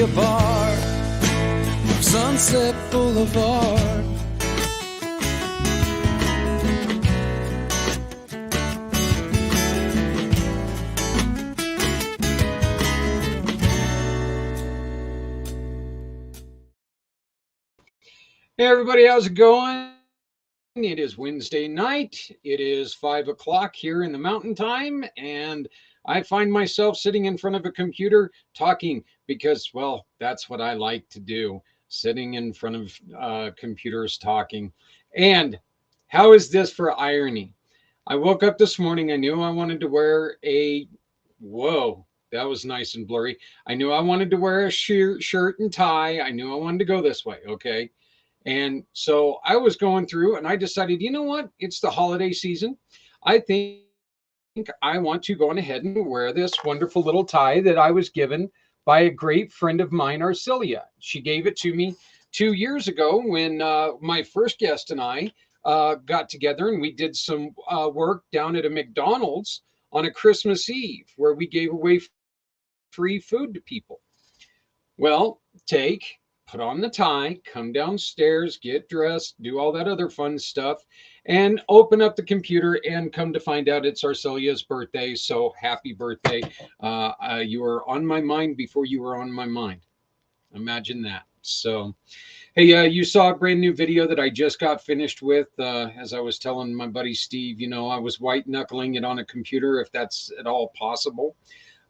be a part of Sunset Boulevard. Hey everybody, how's it going? It is Wednesday night. It is 5 o'clock here in the mountain time, and I find myself sitting in front of a computer talking because, well, that's what I like to do, sitting in front of computers talking. And how is this for irony? I woke up this morning. I knew I wanted to wear whoa, that was nice and blurry. I knew I wanted to wear a shirt and tie. I knew I wanted to go this way, okay? And so I was going through and I decided, you know what? It's the holiday season. I think I want to go on ahead and wear this wonderful little tie that I was given by a great friend of mine, Arcelia. She gave it to me 2 years ago when my first guest and I got together and we did some work down at a McDonald's on a Christmas Eve where we gave away free food to people. Well, put on the tie, come downstairs, get dressed, do all that other fun stuff, and open up the computer and come to find out it's Arcelia's birthday. So happy birthday. You were on my mind before you were on my mind. Imagine that. So, hey, you saw a brand new video that I just got finished with. As I was telling my buddy Steve, I was white knuckling it on a computer if that's at all possible.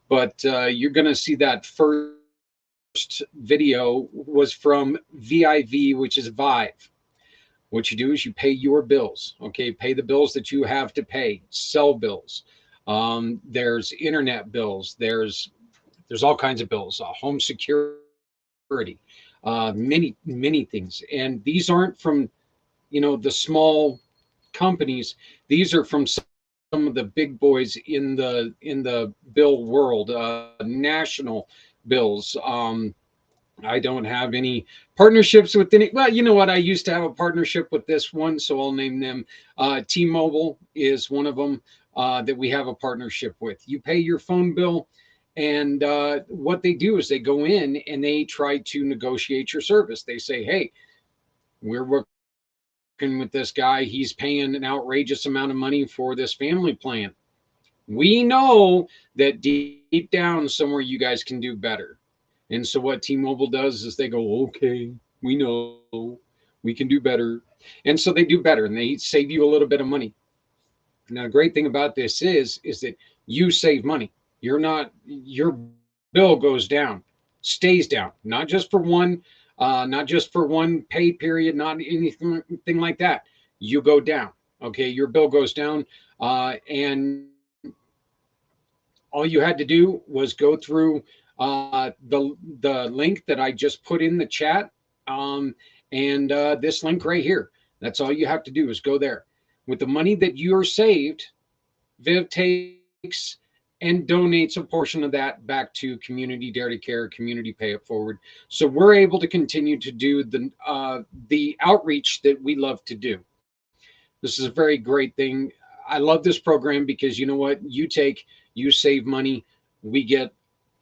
But you're going to see that first video was from VIV, which is Vive. What you do is you pay your bills, okay? Pay the bills that you have to pay, cell bills. There's internet bills. There's all kinds of bills, home security, many things. And these aren't from, the small companies. These are from some of the big boys in the bill world, national bills. I don't have any partnerships with any. Well, you know what? I used to have a partnership with this one, so I'll name them. T-Mobile is one of them that we have a partnership with. You pay your phone bill, and what they do is they go in and they try to negotiate your service. They say, "Hey, we're working with this guy. He's paying an outrageous amount of money for this family plan. We know that deep down somewhere you guys can do better." And so what T-Mobile does is they go, "Okay, we know we can do better." And so they do better and they save you a little bit of money. Now, the great thing about this is that you save money. Your bill goes down, stays down, not just for one pay period, not anything like that. You go down. Okay, your bill goes down. And all you had to do was go through the link that I just put in the chat, and this link right here. That's all you have to do is go there. With the money that you're saved, Viv takes and donates a portion of that back to Community Dare to Care, Community Pay It Forward. So we're able to continue to do the outreach that we love to do. This is a very great thing. I love this program because you know what? You save money. We get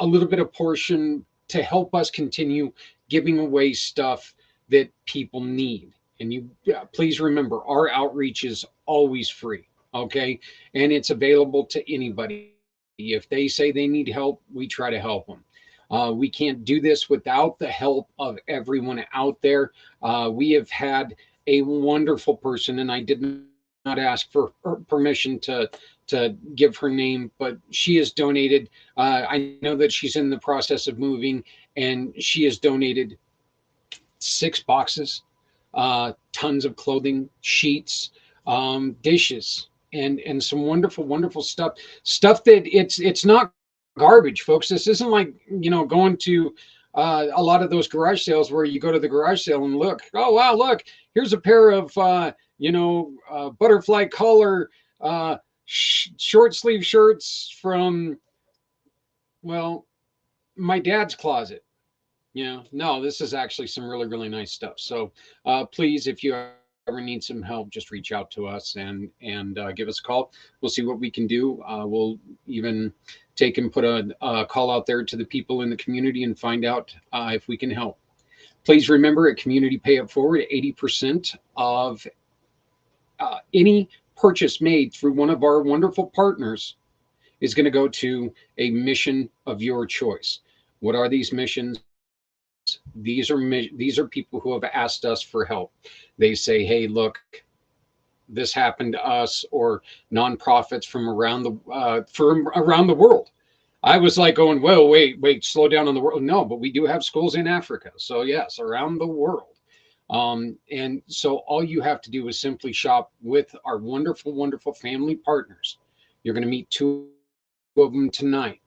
a little bit of portion to help us continue giving away stuff that people need. And please remember, our outreach is always free, okay? And it's available to anybody. If they say they need help, we try to help them. We can't do this without the help of everyone out there. We have had a wonderful person, and I did not ask for permission to give her name, but she has donated. I know that she's in the process of moving, and she has donated 6 boxes, tons of clothing, sheets, dishes, and some wonderful stuff that it's not garbage, folks. This isn't like going to a lot of those garage sales where you go to the garage sale and look, oh wow, look, here's a pair of butterfly collar short sleeve shirts from, well, my dad's closet. No, this is actually some really nice stuff. So please, if you needs some help, just reach out to us and give us a call. We'll see what we can do. We'll even take and put a call out there to the people in the community and find out if we can help. Please remember, at Community Pay It Forward, 80% of any purchase made through one of our wonderful partners is going to go to a mission of your choice. What are these missions? These are people who have asked us for help. They say, hey, look, this happened to us, or nonprofits from around the world. I was like going, well, wait, slow down on the world. No, but we do have schools in Africa. So yes, around the world. And so all you have to do is simply shop with our wonderful, wonderful family partners. You're going to meet two of them tonight.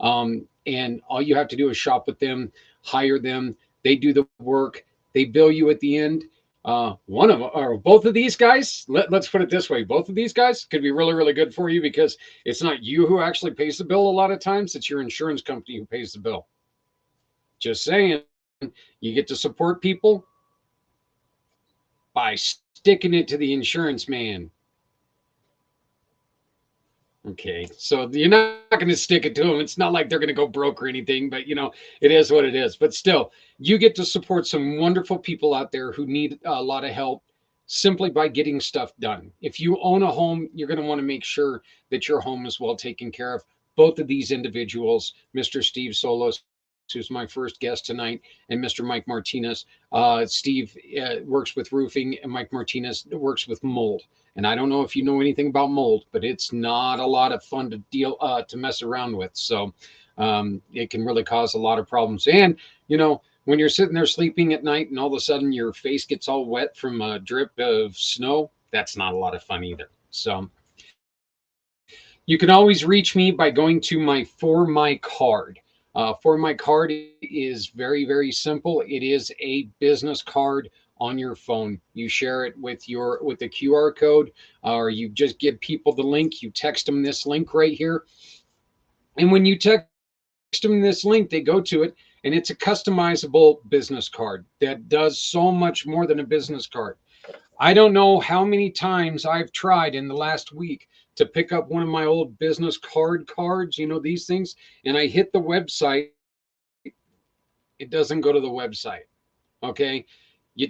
And all you have to do is shop with them, hire them. They do the work. They bill you at the end. One of or both of these guys, let's put it this way, both of these guys could be really, really good for you, because it's not you who actually pays the bill a lot of times. It's your insurance company who pays the bill. Just saying, you get to support people by sticking it to the insurance man. Okay, so you're not going to stick it to them. It's not like they're going to go broke or anything, but it is what it is. But still, you get to support some wonderful people out there who need a lot of help simply by getting stuff done. If you own a home, you're going to want to make sure that your home is well taken care of. Both of these individuals, Mr. Steve Solos, who's my first guest tonight, and Mr. Mike Martinez. Steve works with roofing, and Mike Martinez works with mold. And I don't know if you know anything about mold, but it's not a lot of fun to mess around with. So it can really cause a lot of problems. And, when you're sitting there sleeping at night and all of a sudden your face gets all wet from a drip of snow, that's not a lot of fun either. So you can always reach me by going to my For My card. For My card is very, very simple. It is a business card on your phone. You share it with the QR code, or you just give people the link. You text them this link right here. And when you text them this link, they go to it, and it's a customizable business card that does so much more than a business card. I don't know how many times I've tried in the last week to pick up one of my old business cards, these things, and I hit the website. It doesn't go to the website. Okay. You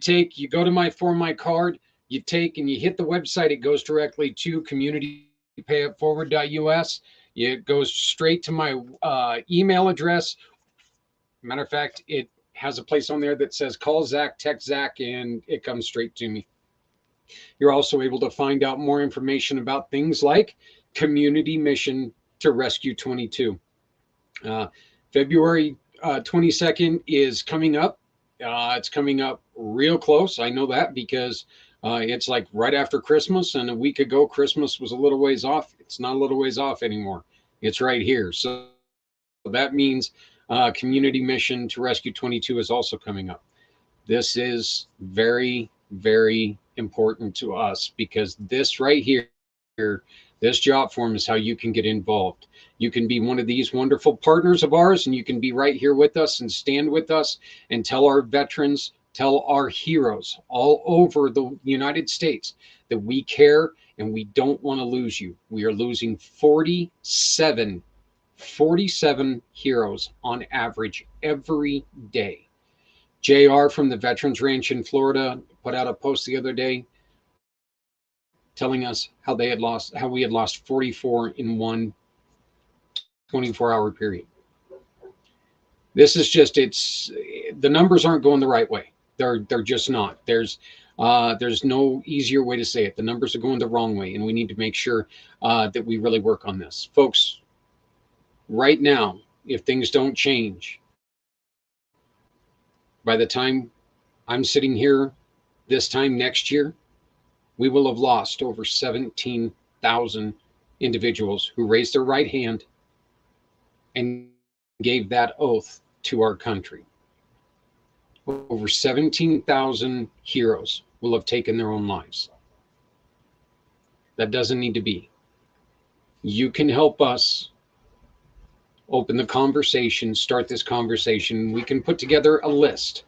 go to my For My card, you hit the website. It goes directly to communitypayitforward.us. It goes straight to my email address. Matter of fact, it has a place on there that says call Zach, text Zach, and it comes straight to me. You're also able to find out more information about things like Community Mission to Rescue 22. February 22nd is coming up. It's coming up real close. I know that because it's like right after Christmas, and a week ago, Christmas was a little ways off. It's not a little ways off anymore. It's right here. So that means Community Mission to Rescue 22 is also coming up. This is very, very important to us, because this right here, this job form is how you can get involved. You can be one of these wonderful partners of ours, and you can be right here with us and stand with us and tell our veterans, tell our heroes all over the United States that we care and we don't want to lose you. We are losing 47 heroes on average every day. JR from the Veterans Ranch in Florida put out a post the other day telling us how we had lost 44 in one 24-hour period. This is just, the numbers aren't going the right way. They're just not. There's no easier way to say it. The numbers are going the wrong way, and we need to make sure that we really work on this. Folks, right now, if things don't change, by the time I'm sitting here this time next year, we will have lost over 17,000 individuals who raised their right hand and gave that oath to our country. Over 17,000 heroes will have taken their own lives. That doesn't need to be. You can help us open the conversation, start this conversation. We can put together a list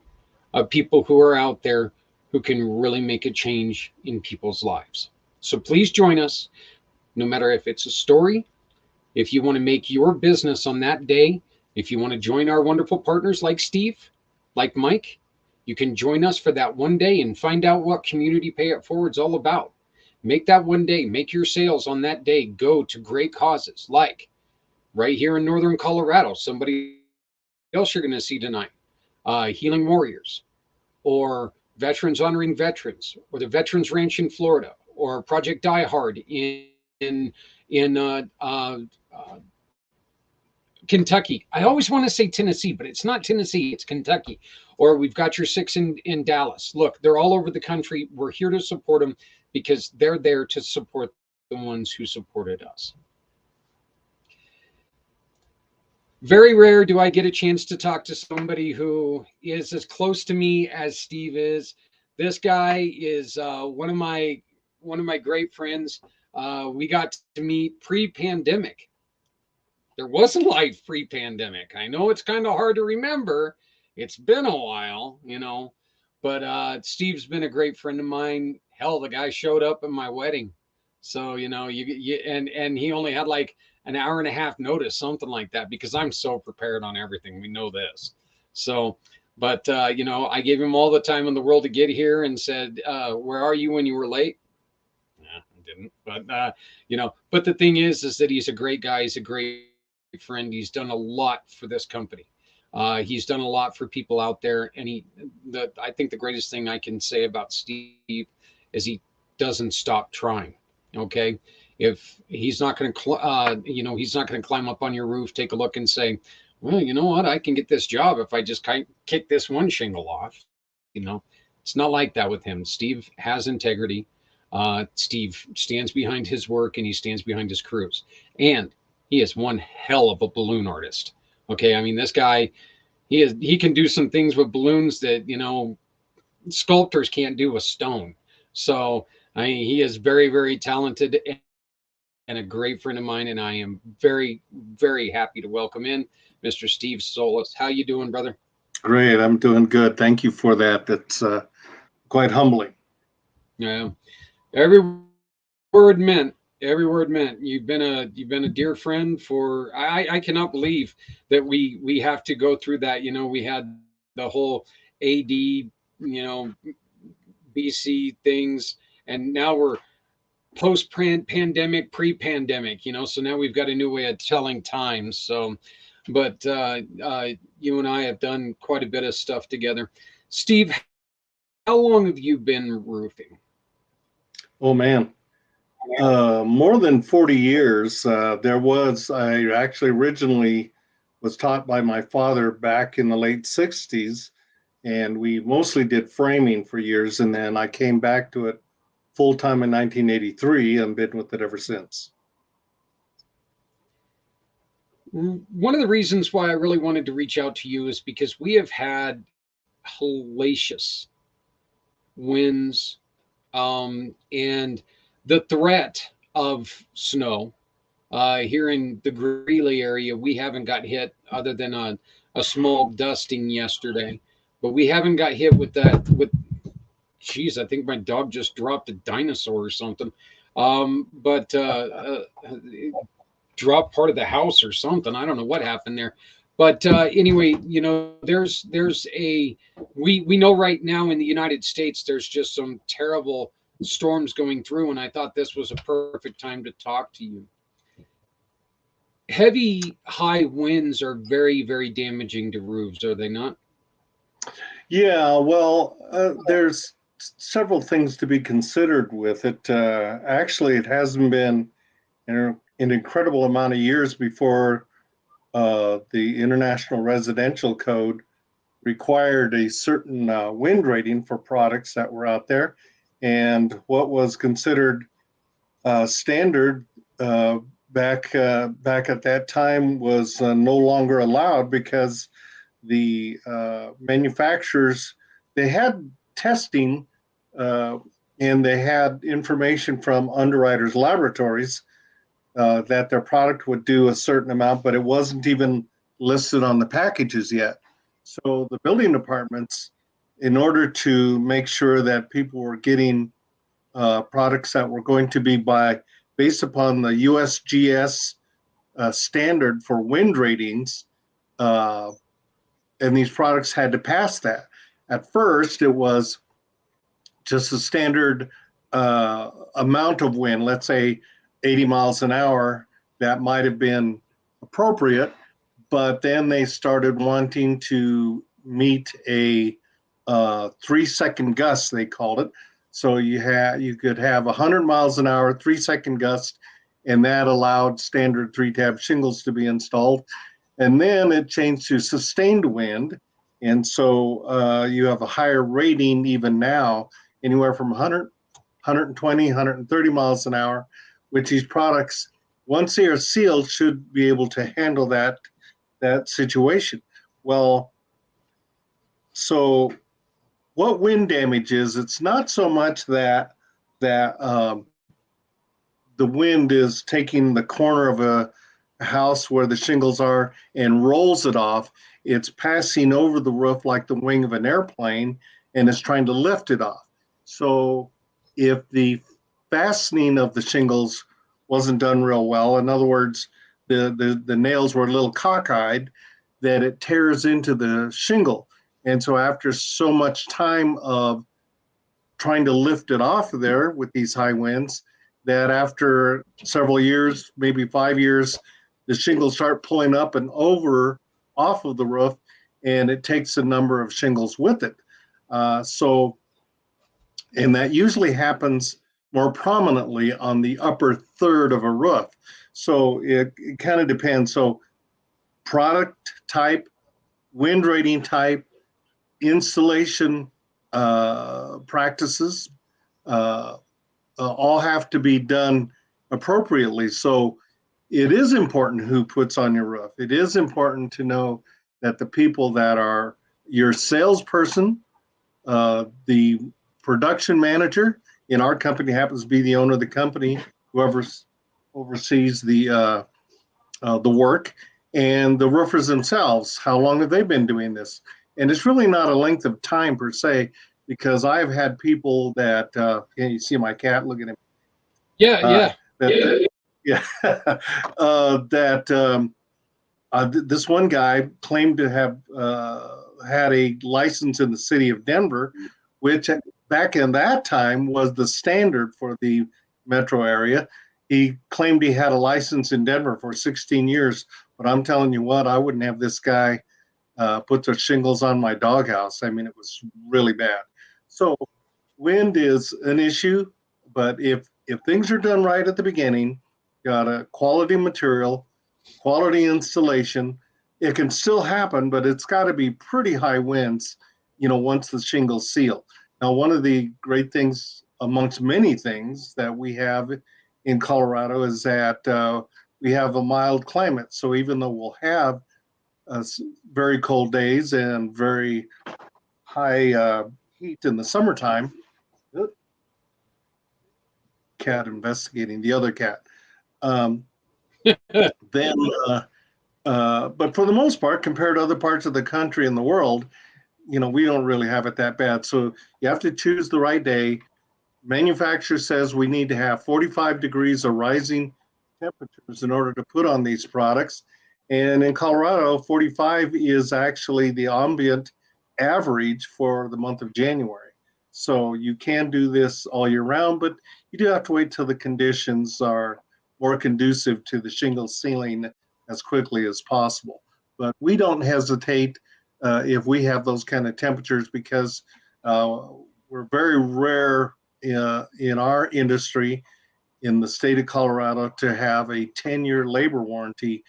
of people who are out there who can really make a change in people's lives. So please join us, no matter if it's a story, if you want to make your business on that day, if you want to join our wonderful partners like Steve, like Mike, you can join us for that one day and find out what Community Pay It Forward's all about. Make that one day, make your sales on that day go to great causes like right here in Northern Colorado, somebody else you're going to see tonight, Healing Warriors, or Veterans Honoring Veterans, or the Veterans Ranch in Florida, or Project Die Hard in Kentucky. I always want to say Tennessee, but it's not Tennessee, it's Kentucky. Or we've got your six in Dallas. Look, they're all over the country. We're here to support them because they're there to support the ones who supported us. Very rare do I get a chance to talk to somebody who is as close to me as Steve is. This guy is one of my great friends. We got to meet pre-pandemic. There wasn't life pre-pandemic. I know it's kind of hard to remember. It's been a while, but Steve's been a great friend of mine. Hell, the guy showed up at my wedding. So, and he only had like an hour and a half notice, something like that, because I'm so prepared on everything. We know this. So, but, I gave him all the time in the world to get here and said, where are you when you were late? Nah, I didn't. But the thing is that he's a great guy. He's a great friend. He's done a lot for this company. He's done a lot for people out there. And I think the greatest thing I can say about Steve is he doesn't stop trying. Okay. If he's not going to, he's not going to climb up on your roof, take a look and say, well, you know what? I can get this job if I just kick this one shingle off. It's not like that with him. Steve has integrity. Steve stands behind his work and he stands behind his crews. And he is one hell of a balloon artist. Okay. I mean, this guy, he can do some things with balloons that, sculptors can't do with stone. So, he is very, very talented and a great friend of mine. And I am very, very happy to welcome in Mr. Steve Solis. How you doing, brother? Great. I'm doing good. Thank you for that. That's quite humbling. Yeah. Every word meant. Every word meant. You've been a dear friend for. I cannot believe that we have to go through that. We had the whole AD, BC things, and now we're post pandemic, pre-pandemic. So now we've got a new way of telling time. So, but you and I have done quite a bit of stuff together. Steve, how long have you been roofing? Oh man. More than 40 years. I actually originally was taught by my father back in the late 60s, and we mostly did framing for years. And then I came back to it full time in 1983 and been with it ever since. One of the reasons why I really wanted to reach out to you is because we have had hellacious winds and the threat of snow here in the Greeley area. We haven't got hit other than a small dusting yesterday, but we haven't got hit with that. Geez, I think my dog just dropped a dinosaur or something. But dropped part of the house or something. I don't know what happened there. But anyway, there's we know right now in the United States there's just some terrible storms going through, and I thought this was a perfect time to talk to you. Heavy high winds are very, very damaging to roofs, are they not? Yeah, well, there's several things to be considered with it. Actually, it hasn't been an incredible amount of years before the International Residential Code required a certain wind rating for products that were out there. And what was considered standard back at that time was no longer allowed because the manufacturers, they had testing and they had information from underwriters' laboratories that their product would do a certain amount, but it wasn't even listed on the packages yet. So the building departments in order to make sure that people were getting products that were going to be based upon the USGS standard for wind ratings, and these products had to pass that. At first, it was just a standard amount of wind, let's say 80 miles an hour, that might have been appropriate, but then they started wanting to meet a 3-second gust, they called it. So you could have 100 miles an hour, 3-second gust, and that allowed standard 3-tab shingles to be installed. And then it changed to sustained wind, and so you have a higher rating even now, anywhere from 100, 120, 130 miles an hour, which these products, once they are sealed, should be able to handle that situation. Well, so what wind damage is, it's not so much that the wind is taking the corner of a house where the shingles are and rolls it off. It's passing over the roof like the wing of an airplane and is trying to lift it off. So if the fastening of the shingles wasn't done real well, in other words, the nails were a little cockeyed, that it tears into the shingle. And so after so much time of trying to lift it off of there with these high winds, that after several years, maybe 5 years, the shingles start pulling up and over off of the roof, and it takes a number of shingles with it. And that usually happens more prominently on the upper third of a roof. So it kind of depends. So product type, wind rating type, installation practices, all have to be done appropriately. So it is important who puts on your roof. It is important to know that the people that are your salesperson, the production manager in our company happens to be the owner of the company, whoever oversees the work, and the roofers themselves. How long have they been doing this? And it's really not a length of time per se, because I've had people that you see my cat, look at him. Yeah. This one guy claimed to have had a license in the city of Denver, which back in that time was the standard for the metro area. He claimed he had a license in Denver for 16 years, but I'm telling you what, I wouldn't have this guy put the shingles on my doghouse. I mean, it was really bad. So wind is an issue, but if things are done right at the beginning, got a quality material, quality installation, it can still happen, but it's got to be pretty high winds, once the shingles seal. Now, one of the great things amongst many things that we have in Colorado is that we have a mild climate. So even though we'll have very cold days and very high heat in the summertime, cat investigating the other cat. But for the most part, compared to other parts of the country and the world, we don't really have it that bad. So you have to choose the right day. Manufacturer says we need to have 45 degrees of rising temperatures in order to put on these products. And in Colorado, 45 is actually the ambient average for the month of January. So you can do this all year round, but you do have to wait till the conditions are more conducive to the shingle sealing as quickly as possible. But we don't hesitate if we have those kind of temperatures, because we're very rare in our industry in the state of Colorado to have a 10-year labor warranty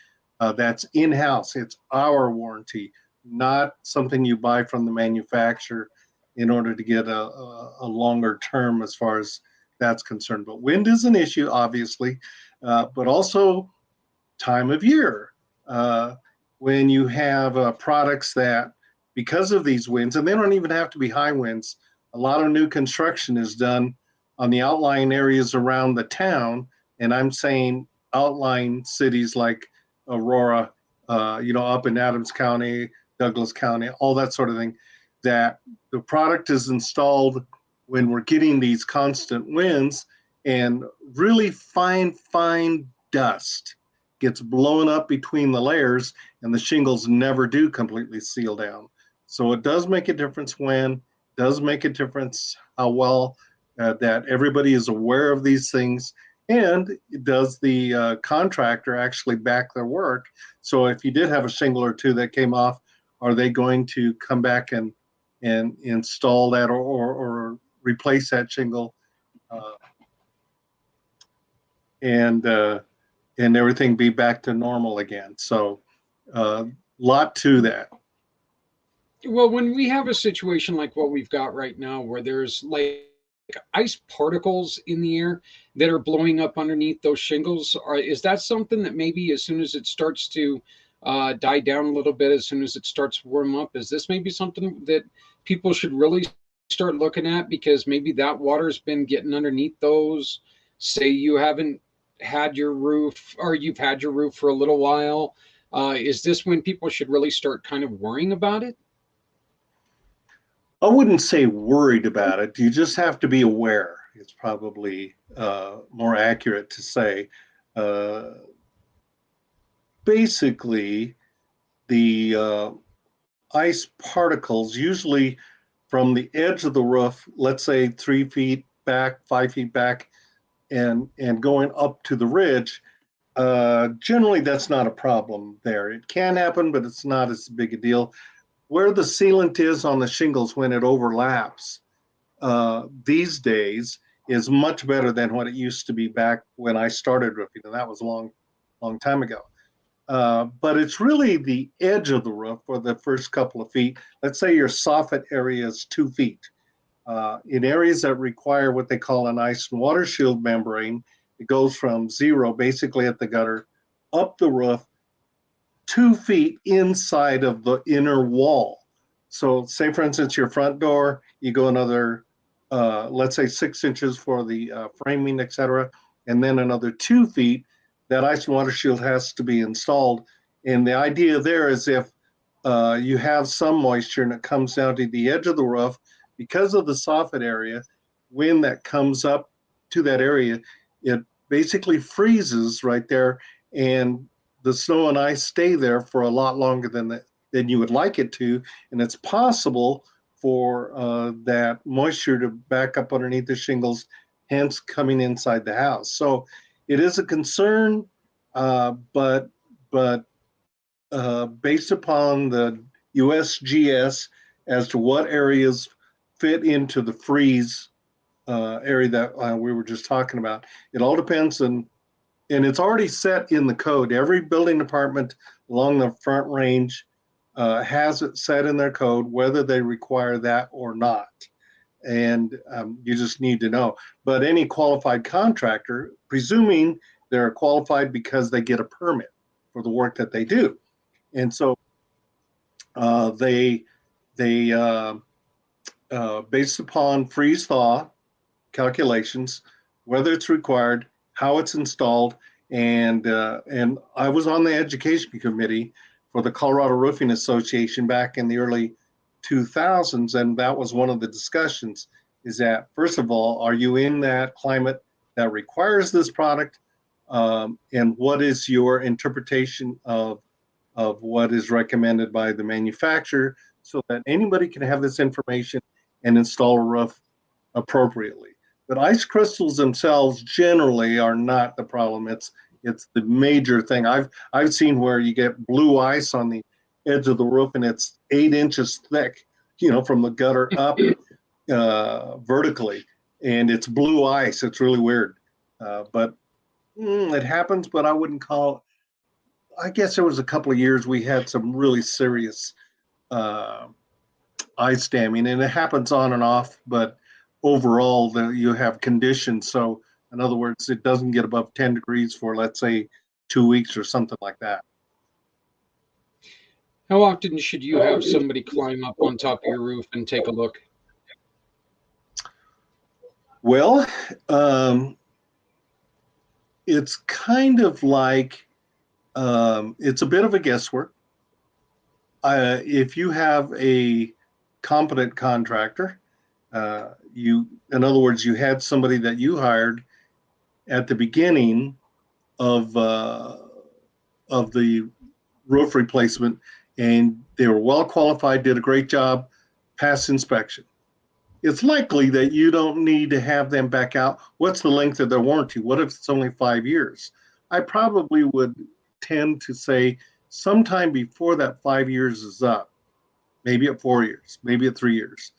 that's in-house. It's our warranty, not something you buy from the manufacturer in order to get a longer term as far as that's concerned. But wind is an issue, obviously, but also time of year. When you have products that, because of these winds, and they don't even have to be high winds, a lot of new construction is done on the outlying areas around the town, and I'm saying outlying cities like Aurora, up in Adams County, Douglas County, all that sort of thing. that the product is installed when we're getting these constant winds, and really fine dust gets blown up between the layers, and the shingles never do completely seal down. So it does make a difference when, does make a difference how well that everybody is aware of these things, and does the contractor actually back their work? So if you did have a shingle or two that came off, are they going to come back and install that, or replace that shingle, uh, and everything be back to normal again? So lot to that. Well, when we have a situation like what we've got right now, where there's like ice particles in the air that are blowing up underneath those shingles, is that something that maybe as soon as it starts to die down a little bit, as soon as it starts to warm up, is this maybe something that people should really start looking at? Because maybe that water's been getting underneath those. Say you haven't had your roof, or you've had your roof for a little while. Is this when people should really start kind of worrying about it? I wouldn't say worried about it. You just have to be aware. It's probably more accurate to say. Uh, Basically, the ice particles, usually from the edge of the roof, let's say 3 feet back, 5 feet back, and going up to the ridge, generally that's not a problem there. It can happen, but it's not as big a deal. Where the sealant is on the shingles when it overlaps these days is much better than what it used to be back when I started roofing, and that was a long time ago. But it's really the edge of the roof for the first couple of feet. Let's say your soffit area is 2 feet. In areas that require what they call an ice and water shield membrane, it goes from zero, basically at the gutter, up the roof 2 feet inside of the inner wall. So, say for instance, your front door, you go another, let's say 6 inches for the framing, etc., and then another 2 feet. That ice and water shield has to be installed. And the idea there is if you have some moisture and it comes down to the edge of the roof, because of the soffit area, wind that comes up to that area, it basically freezes right there, and the snow and ice stay there for a lot longer than you would like it to, and it's possible for that moisture to back up underneath the shingles, hence coming inside the house. So it is a concern, but based upon the USGS as to what areas fit into the freeze area that we were just talking about, it all depends on, and it's already set in the code. Every building department along the Front Range has it set in their code, whether they require that or not. And you just need to know. But any qualified contractor, presuming they're qualified because they get a permit for the work that they do, and so they based upon freeze thaw calculations, whether it's required, how it's installed, and I was on the education committee for the Colorado Roofing Association back in the early 2000s, and that was one of the discussions. Is that, first of all, are you in that climate that requires this product, and what is your interpretation of what is recommended by the manufacturer, so that anybody can have this information and install a roof appropriately. But ice crystals themselves generally are not the problem. It's the major thing. I've seen where you get blue ice on the edge of the roof and it's 8 inches thick, from the gutter up vertically, and it's blue ice. It's really weird, but it happens. But I wouldn't call. I guess there was a couple of years we had some really serious ice damming, and it happens on and off, but overall you have conditions. So in other words, it doesn't get above 10 degrees for, let's say, 2 weeks or something like that. How often should you have somebody climb up on top of your roof and take a look? Well, it's kind of like, it's a bit of a guesswork. If you have a competent contractor. In other words, you had somebody that you hired at the beginning of the roof replacement, and they were well qualified, did a great job, passed inspection. It's likely that you don't need to have them back out. What's the length of their warranty? What if it's only 5 years? I probably would tend to say sometime before that 5 years is up, maybe at 4 years, maybe at 3 years,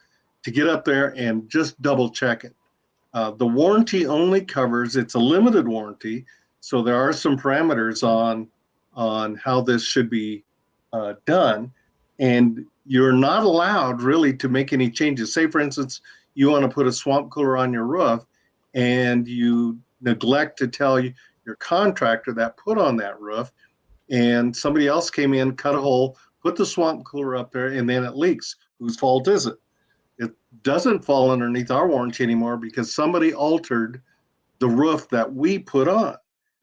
to get up there and just double check it. The warranty only covers, it's a limited warranty, so there are some parameters on how this should be done, and you're not allowed really to make any changes. Say, for instance, you want to put a swamp cooler on your roof, and you neglect to tell your contractor that put on that roof, and somebody else came in, cut a hole, put the swamp cooler up there, and then it leaks. Whose fault is it? It doesn't fall underneath our warranty anymore because somebody altered the roof that we put on.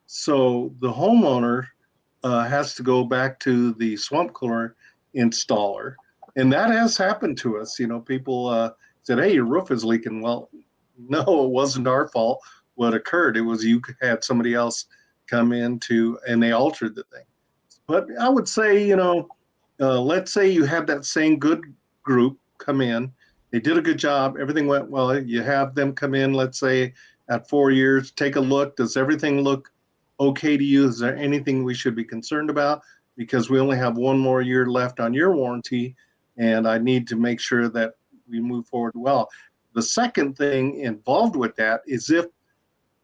So the homeowner has to go back to the swamp cooler installer. And that has happened to us. People said, hey, your roof is leaking. Well, no, it wasn't our fault. What occurred, it was you had somebody else come in and they altered the thing. But I would say, let's say you have that same good group come in. They did a good job. Everything went well. You have them come in, let's say at 4 years, take a look. Does everything look okay to you? Is there anything we should be concerned about? Because we only have 1 more year left on your warranty, and I need to make sure that we move forward well. The second thing involved with that is if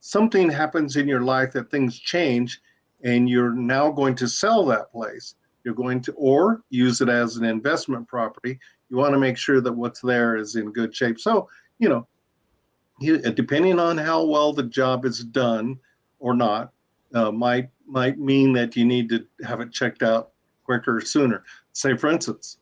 something happens in your life that things change and you're now going to sell that place, you're going to, or use it as an investment property, you want to make sure that what's there is in good shape. So, depending on how well the job is done or not, might mean that you need to have it checked out quicker or sooner. Say, for instance,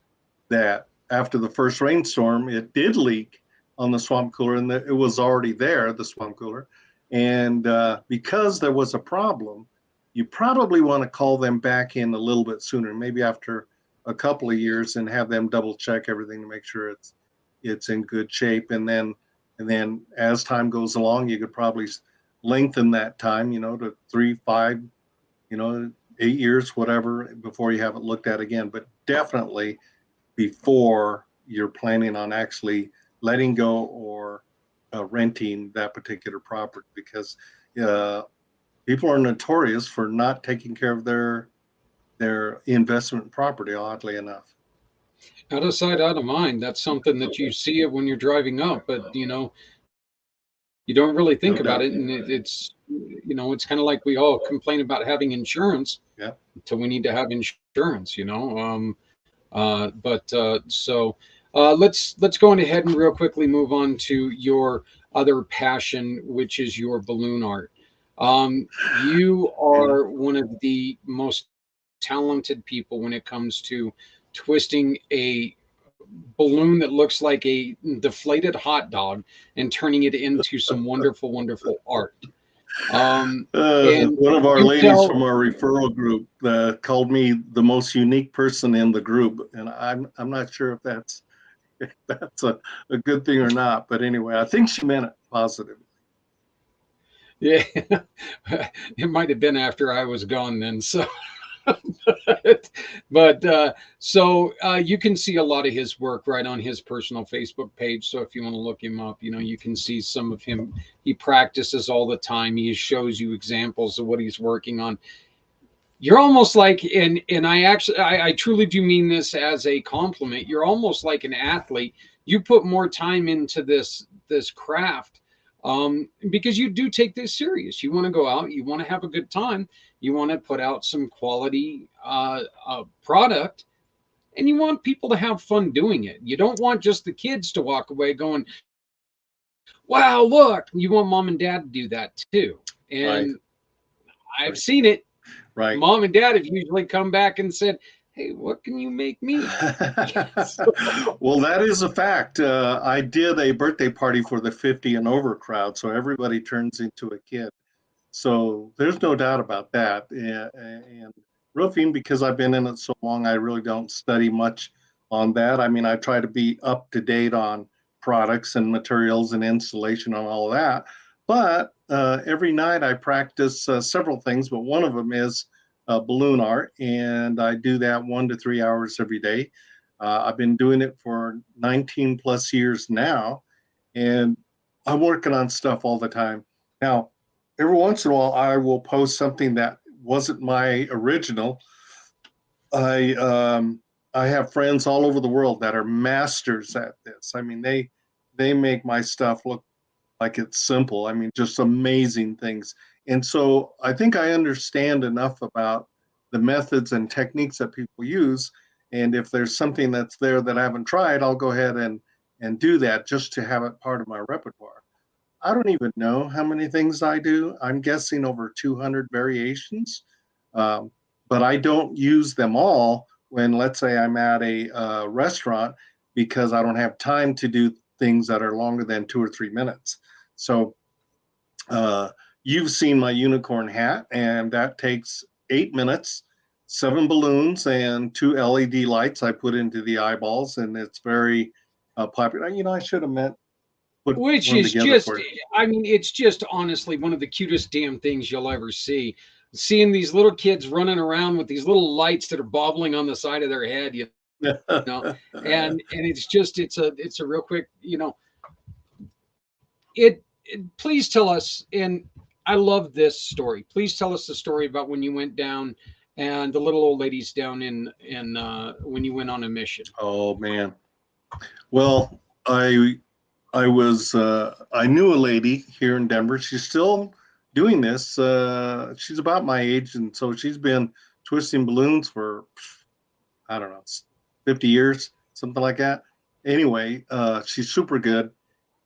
that after the first rainstorm, it did leak on the swamp cooler, and it was already there, the swamp cooler. And because there was a problem, you probably want to call them back in a little bit sooner, maybe after a couple of years, and have them double check everything to make sure it's in good shape. And then as time goes along, you could probably lengthen that time, to 3, 5, 8 years, whatever, before you have it looked at again. But definitely before you're planning on actually letting go or renting that particular property, because people are notorious for not taking care of their investment property, oddly enough. Out of sight, out of mind. That's something that you see it when you're driving up, but you don't really think No about doubt. it, and it's it's kind of like we all complain about having insurance Yeah. until we need to have insurance. Let's go on ahead and real quickly move on to your other passion, which is your balloon art. You are one of the most talented people when it comes to twisting a balloon that looks like a deflated hot dog and turning it into some wonderful, wonderful art. And One of our you ladies from our referral group called me the most unique person in the group, and I'm not sure if that's a good thing or not. But anyway, I think she meant it positive. yeah, it might have been after I was gone then. So you can see a lot of his work right on his personal Facebook page. So if you want to look him up, you can see some of him. He practices all the time. He shows you examples of what he's working on. You're almost like, and I truly do mean this as a compliment. You're almost like an athlete. You put more time into this craft because you do take this serious. You want to go out, you want to have a good time, you want to put out some quality product, and you want people to have fun doing it. You don't want just the kids to walk away going, wow, look. You want mom and dad to do that too. And Right. I've seen it. Right. Mom and dad have usually come back and said, hey, what can you make me? Well, that is a fact. I did a birthday party for the 50 and over crowd, so everybody turns into a kid. So there's no doubt about that. And roofing, because I've been in it so long, I really don't study much on that. I mean, I try to be up to date on products and materials and installation and all of that. But every night I practice several things, but one of them is balloon art, and I do that 1 to 3 hours every day. I've been doing it for 19 plus years now, and I'm working on stuff all the time. Now, every once in a while, I will post something that wasn't my original. I I have friends all over the world that are masters at this. I mean, they make my stuff look like it's simple. I mean, just amazing things. And so I think I understand enough about the methods and techniques that people use. And if there's something that's there that I haven't tried, I'll go ahead and do that just to have it part of my repertoire. I don't even know how many things I do. I'm guessing over 200 variations, um, but I don't use them all when, let's say, I'm at a restaurant because I don't have time to do things that are longer than 2 or 3 minutes. So uh, you've seen my unicorn hat, and that takes 8 minutes, 7 balloons, and 2 LED lights I put into the eyeballs, and it's very popular. You know, I should have put Which one is together just, for you. I mean, it's just honestly one of the cutest damn things you'll ever see. Seeing these little kids running around with these little lights that are bobbling on the side of their head, you know, and it's just it's a real quick, you know, please tell us, and I love this story. Please tell us the story about when you went down and the little old ladies down in when you went on a mission. Oh man. Well, I knew a lady here in Denver. She's still doing this. She's about my age, and so she's been twisting balloons for I don't know, 50 years, something like that. Anyway, she's super good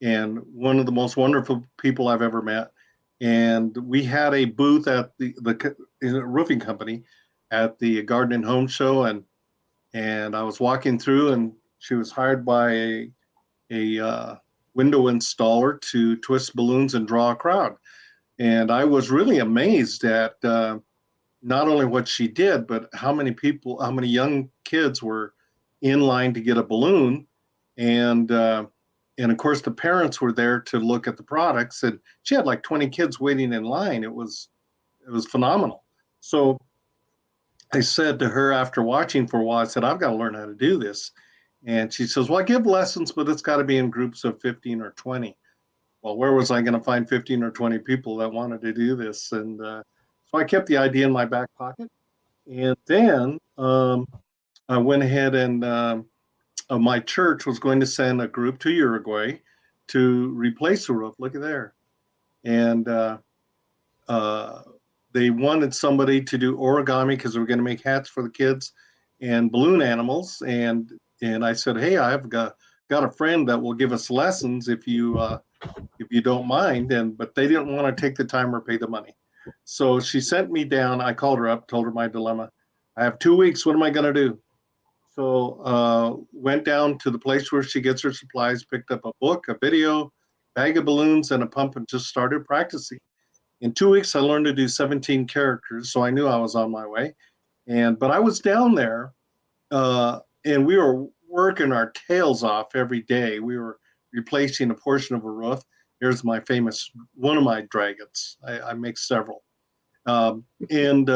and one of the most wonderful people I've ever met. And we had a booth at the roofing company at the Garden and Home Show, and I was walking through, and she was hired by a window installer to twist balloons and draw a crowd. And I was really amazed at not only what she did, but how many people, how many young kids were in line to get a balloon, and of course the parents were there to look at the products. And she had like 20 kids waiting in line. It was phenomenal. So I said to her after watching for a while, I said, I've got to learn how to do this. And she says, well, I give lessons, but it's got to be in groups of 15 or 20. Well, where was I going to find 15 or 20 people that wanted to do this? And so I kept the idea in my back pocket. And then I went ahead and my church was going to send a group to Uruguay to replace the roof. Look at there. And uh, they wanted somebody to do origami because they were going to make hats for the kids and balloon animals. And I said, hey, I've got a friend that will give us lessons if you don't mind. And but they didn't want to take the time or pay the money. So she sent me down. I called her up, told her my dilemma. I have 2 weeks. What am I going to do? So went down to the place where she gets her supplies, picked up a book, a video, bag of balloons, and a pump, and just started practicing. In 2 weeks, I learned to do 17 characters, so I knew I was on my way. But I was down there, and we were working our tails off every day. We were replacing a portion of a roof. Here's my famous one of my dragons. I make several, and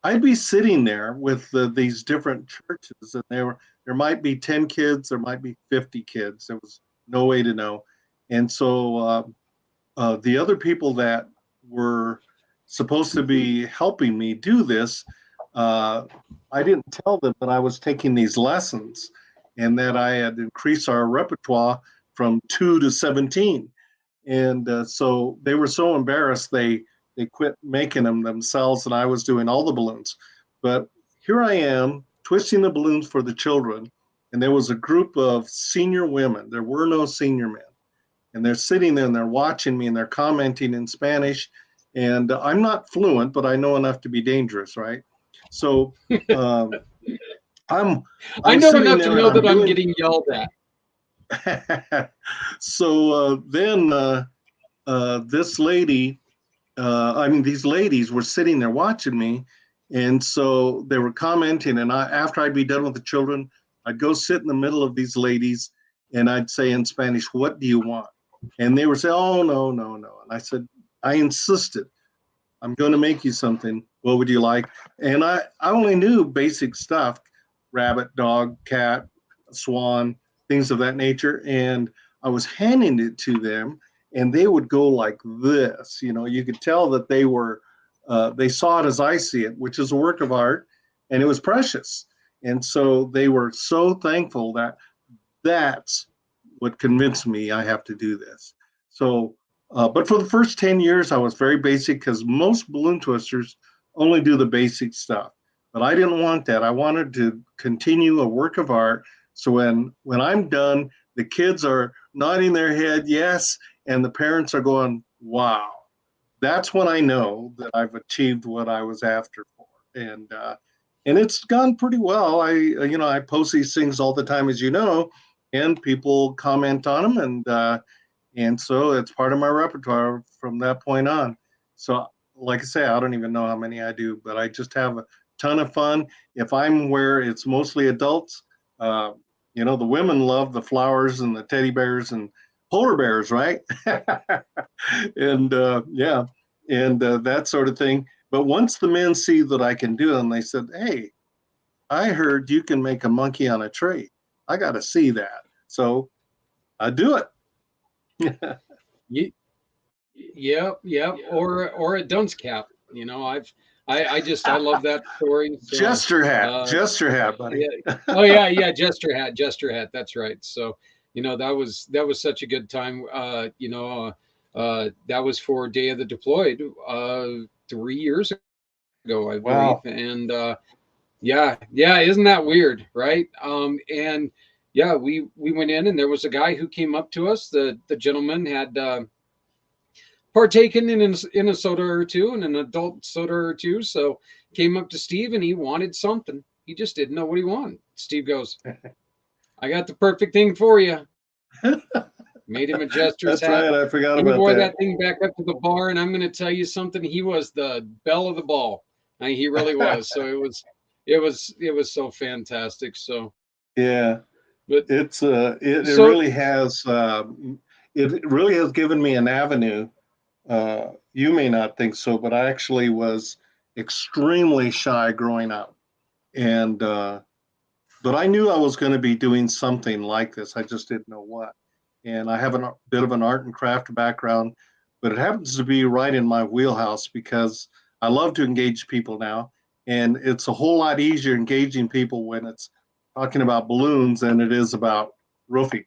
I'd be sitting there with these different churches, and there might be 10 kids, there might be 50 kids. There was no way to know. And so the other people that were supposed to be helping me do this, I didn't tell them that I was taking these lessons and that I had increased our repertoire from 2 to 17. And so they were so embarrassed they quit making them themselves, and I was doing all the balloons. But here I am twisting the balloons for the children, and there was a group of senior women. There were no senior men, and they're sitting there and they're watching me and they're commenting in Spanish. And I'm not fluent, but I know enough to be dangerous, right? So um, I'm I I'm know sitting enough to there and know I'm that I'm doing. getting yelled at. So then this lady, these ladies were sitting there watching me, and so they were commenting. And after I'd be done with the children, I'd go sit in the middle of these ladies and I'd say in Spanish, "What do you want?" And they would say, "Oh, no, no, no." And I said, I insisted, "I'm going to make you something. What would you like?" And I only knew basic stuff: rabbit, dog, cat, swan, things of that nature. And I was handing it to them, and they would go like this. You could tell that they saw it as I see it, which is a work of art, and it was precious. And so they were so thankful that that's what convinced me I have to do this. So, but for the first 10 years, I was very basic because most balloon twisters only do the basic stuff. But I didn't want that. I wanted to continue a work of art. So when I'm done, the kids are nodding their head, yes, and the parents are going, wow. That's when I know that I've achieved what I was after for. And it's gone pretty well. I post these things all the time, as you know, and people comment on them, and so it's part of my repertoire from that point on. So, like I say, I don't even know how many I do, but I just have a ton of fun. If I'm where it's mostly adults, uh, the women love the flowers and the teddy bears and polar bears, right? And yeah, and that sort of thing. But once the men see that I can do it, and they said, "Hey, I heard you can make a monkey on a tree. I got to see that." So I do it. Ye- Yep, yep. Or a dunce cap. I love that story. So uh Jester hat, buddy. yeah. Oh yeah, yeah, Jester hat. That's right. So, that was such a good time. That was for Day of the Deployed 3 years ago, I believe. Wow. And yeah, yeah, isn't that weird, right? And yeah, we went in and there was a guy who came up to us. The gentleman had partaken in a soda or two, and an adult soda or two. So came up to Steve and he wanted something. He just didn't know what he wanted. Steve goes, "I got the perfect thing for you." Made him a jester's That's hat. right. I forgot He about wore that. that thing back up to the bar, and I'm going to tell you something. He was the belle of the ball. I mean, he really was. So it was so fantastic. So, Yeah, but it so really has given me an avenue. You may not think so, but I actually was extremely shy growing up, and but I knew I was going to be doing something like this. I just didn't know what. And I have a bit of an art and craft background, but it happens to be right in my wheelhouse because I love to engage people now. And it's a whole lot easier engaging people when it's talking about balloons than it is about roofing,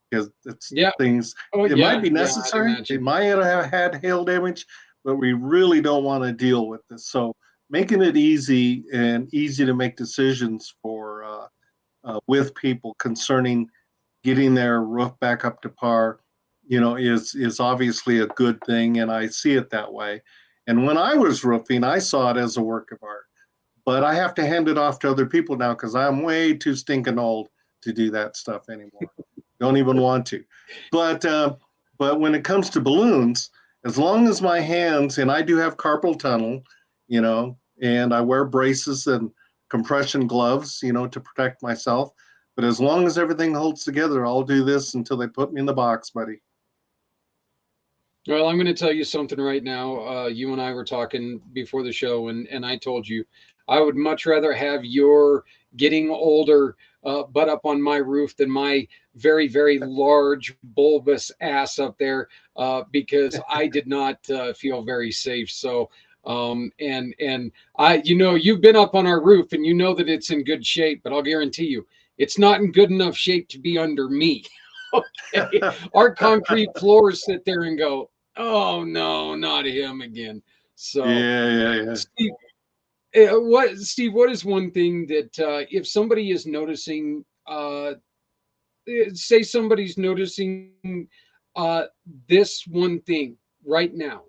because it's yeah. things, Oh it might yeah, be yeah. I'd necessary. It imagine. might have had hail damage, but we really don't want to deal with this. So making it easy and easy to make decisions for with people concerning getting their roof back up to par, is obviously a good thing, and I see it that way. And when I was roofing, I saw it as a work of art, but I have to hand it off to other people now because I'm way too stinking old to do that stuff anymore. Don't even want to. But but when it comes to balloons, as long as my hands, and I do have carpal tunnel, and I wear braces and compression gloves, to protect myself. But as long as everything holds together, I'll do this until they put me in the box, buddy. Well, I'm going to tell you something right now. You and I were talking before the show, and I told you I would much rather have your getting older butt up on my roof than my very, very large, bulbous ass up there because I did not feel very safe. So, and you've been up on our roof and you know that it's in good shape, but I'll guarantee you it's not in good enough shape to be under me. Okay. Our concrete floors sit there and go, "Oh no, not him again." So, Yeah, yeah, yeah. Steve, what is one thing that if somebody is noticing, say somebody's noticing uh, this one thing right now,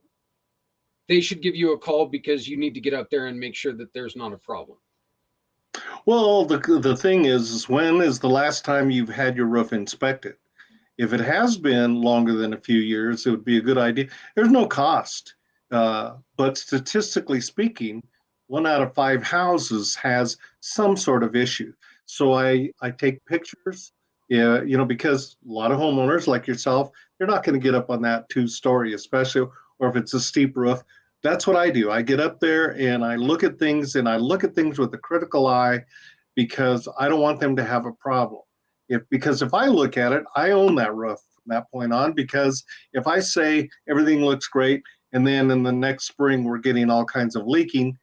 they should give you a call because you need to get out there and make sure that there's not a problem. Well, the thing is when is the last time you've had your roof inspected? If it has been longer than a few years, it would be a good idea. There's no cost, but statistically speaking, 1 out of 5 houses has some sort of issue. So I take pictures, yeah, because a lot of homeowners like yourself, they're not going to get up on that 2-story, especially, or if it's a steep roof. That's what I do. I get up there and I look at things, and I look at things with a critical eye, because I don't want them to have a problem. Because if I look at it, I own that roof from that point on. Because if I say everything looks great, and then in the next spring we're getting all kinds of leaking,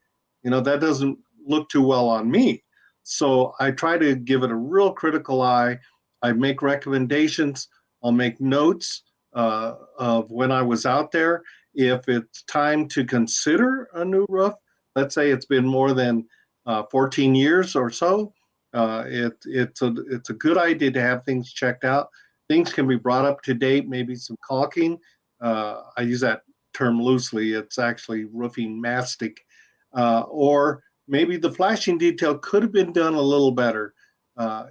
that doesn't look too well on me. So I try to give it a real critical eye. I make recommendations. I'll make notes of when I was out there. If it's time to consider a new roof, let's say it's been more than 14 years or so, it's a good idea to have things checked out. Things can be brought up to date, maybe some caulking. I use that term loosely. It's actually roofing mastic. Or maybe the flashing detail could have been done a little better.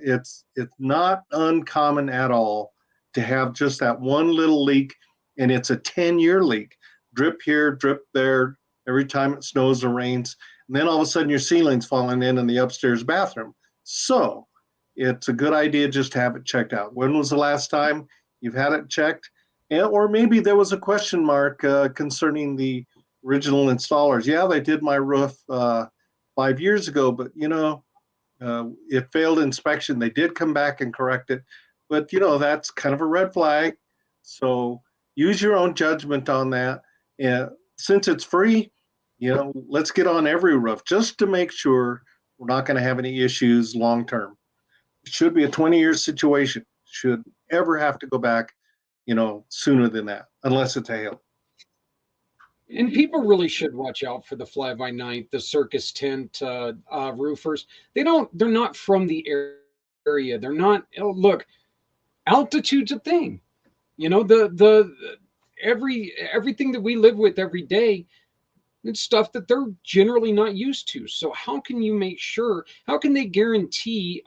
It's not uncommon at all to have just that one little leak, and it's a 10-year leak. Drip here, drip there, every time it snows or rains. And then all of a sudden your ceiling's falling in the upstairs bathroom. So it's a good idea just to have it checked out. When was the last time you've had it checked? Or maybe there was a question mark concerning the original installers. Yeah, they did my roof 5 years ago, but it failed inspection. They did come back and correct it, but that's kind of a red flag. So use your own judgment on that. And since it's free, let's get on every roof just to make sure we're not going to have any issues long term. It should be a 20-year situation. Should ever have to go back, sooner than that, unless it's a hail. And people really should watch out for the fly by night, the circus tent roofers. They're not from the area. They're not. Oh, look, altitude's a thing. The everything that we live with every day, it's stuff that they're generally not used to. So how can you make sure? How can they guarantee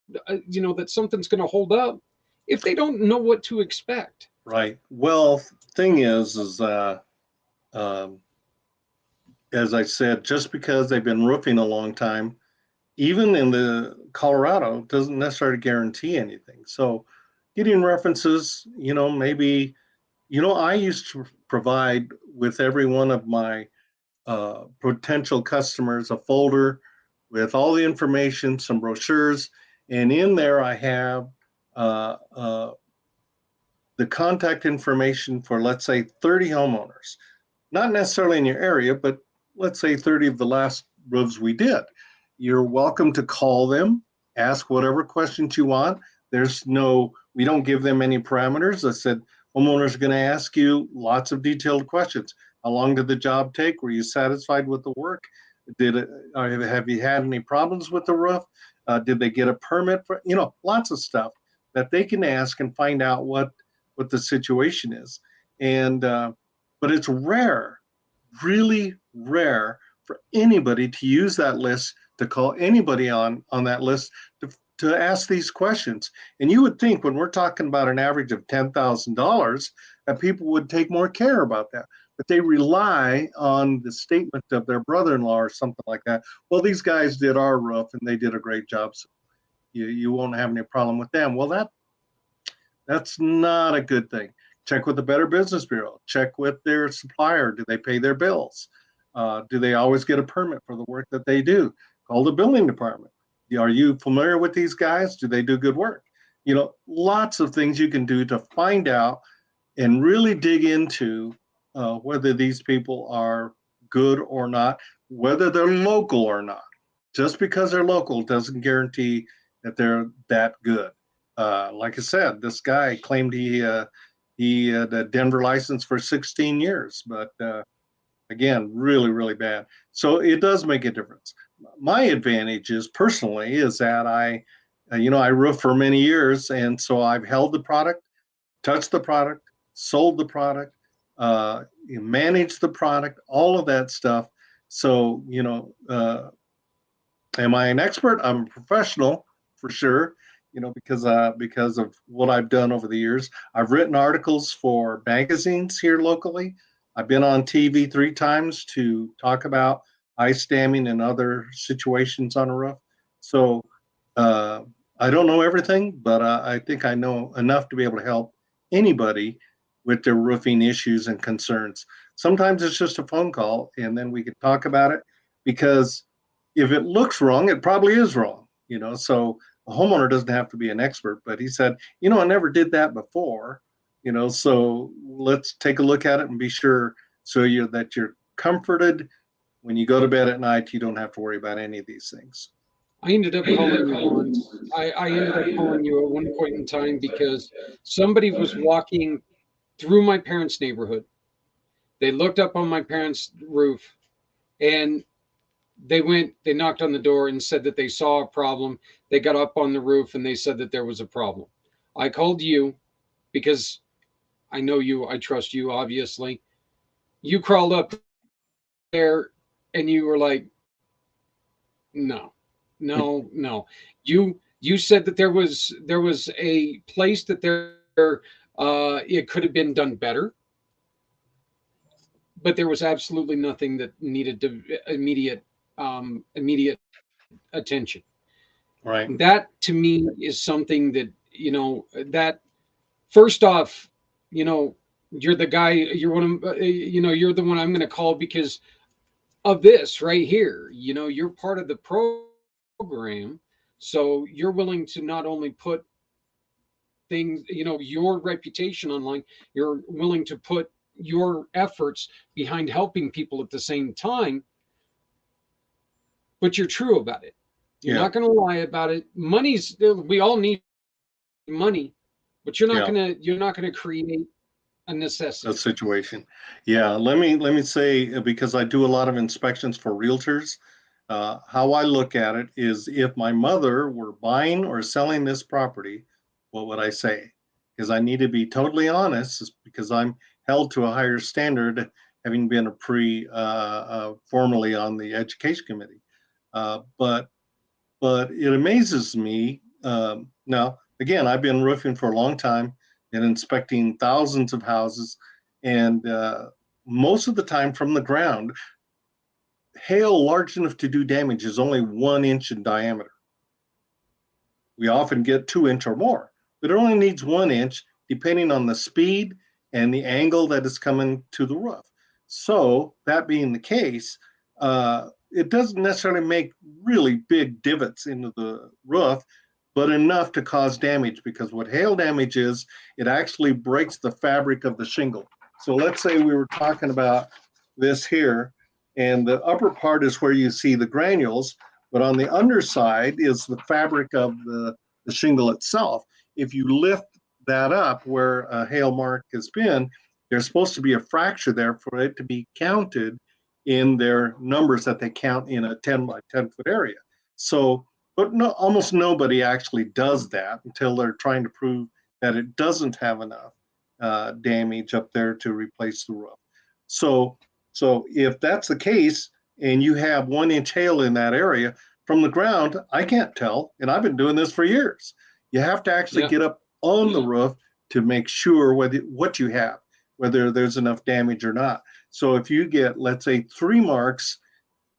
that something's going to hold up if they don't know what to expect? Right. Well, thing is um, as I said, just because they've been roofing a long time, even in the Colorado, doesn't necessarily guarantee anything. So getting references, maybe, I used to provide with every one of my potential customers a folder with all the information, some brochures, and in there I have uh, uh, the contact information for, let's say, 30 homeowners, not necessarily in your area, but let's say 30 of the last roofs we did. You're welcome to call them, ask whatever questions you want. We don't give them any parameters. I said, homeowners are going to ask you lots of detailed questions. How long did the job take? Were you satisfied with the work? Have you had any problems with the roof? Did they get a permit for, lots of stuff that they can ask and find out what the situation is. And, but it's rare, really rare for anybody to use that list, to call anybody on that list to ask these questions. And you would think when we're talking about an average of $10,000 that people would take more care about that. But they rely on the statement of their brother-in-law or something like that. Well, these guys did our roof and they did a great job, so you won't have any problem with them. Well, that's not a good thing. Check with the Better Business Bureau. Check with their supplier. Do they pay their bills? Do they always get a permit for the work that they do? Call the building department. Are you familiar with these guys? Do they do good work? Lots of things you can do to find out and really dig into whether these people are good or not, whether they're local or not. Just because they're local doesn't guarantee that they're that good. Like I said, this guy claimed he had a Denver license for 16 years, but again, really, really bad. So it does make a difference. My advantage is personally is that I roofed for many years, and so I've held the product, touched the product, sold the product, managed the product, all of that stuff. So am I an expert? I'm a professional for sure. Because of what I've done over the years. I've written articles for magazines here locally. I've been on TV 3 times to talk about ice damming and other situations on a roof. So I don't know everything, but I think I know enough to be able to help anybody with their roofing issues and concerns. Sometimes it's just a phone call, and then we can talk about it, because if it looks wrong, it probably is wrong. So a homeowner doesn't have to be an expert, but he said, I never did that before. So let's take a look at it and be sure so that you're comforted when you go to bed at night. You don't have to worry about any of these things. I ended up calling you once. I ended up calling you at one point in time because somebody was walking through my parents' neighborhood. They looked up on my parents' roof, and they knocked on the door and said that they saw a problem. They got up on the roof and they said that there was a problem. I called you because I know you, I trust you, obviously. You crawled up there and you were like, no, no, no. You said that there was a place that it could have been done better, but there was absolutely nothing that needed immediate attention. Right. That to me is something that, that first off, you know, you're the guy, you're one of, you're the one I'm going to call because of this right here. You're part of the program. So you're willing to not only put things, your reputation online, you're willing to put your efforts behind helping people at the same time, but you're true about it. You're Yeah. not going to lie about it. We all need money, but Yeah. you're not going to create a A necessity. situation. Yeah. Let me say, because I do a lot of inspections for realtors. How I look at it is, if my mother were buying or selling this property, what would I say? Because I need to be totally honest, because I'm held to a higher standard, having been a formerly on the education committee. But it amazes me. Now, again, I've been roofing for a long time and inspecting thousands of houses, and most of the time from the ground, hail large enough to do damage is only 1 inch in diameter. We often get 2 inch or more, but it only needs 1 inch, depending on the speed and the angle that is coming to the roof. So, that being the case, it doesn't necessarily make really big divots into the roof, but enough to cause damage, because what hail damage is, it actually breaks the fabric of the shingle. So, let's say we were talking about this here, and the upper part is where you see the granules, but on the underside is the fabric of the shingle itself. If you lift that up where a hail mark has been, there's supposed to be a fracture there for it to be counted in their numbers that they count in a 10 by 10-foot area. So, but no, almost nobody actually does that until they're trying to prove that it doesn't have enough damage up there to replace the roof. So, so if that's the case, and you have 1 inch hail in that area from the ground, I can't tell. And I've been doing this for years. You have to actually Yeah. get up on the roof to make sure what you have, whether there's enough damage or not. So if you get, let's say, 3 marks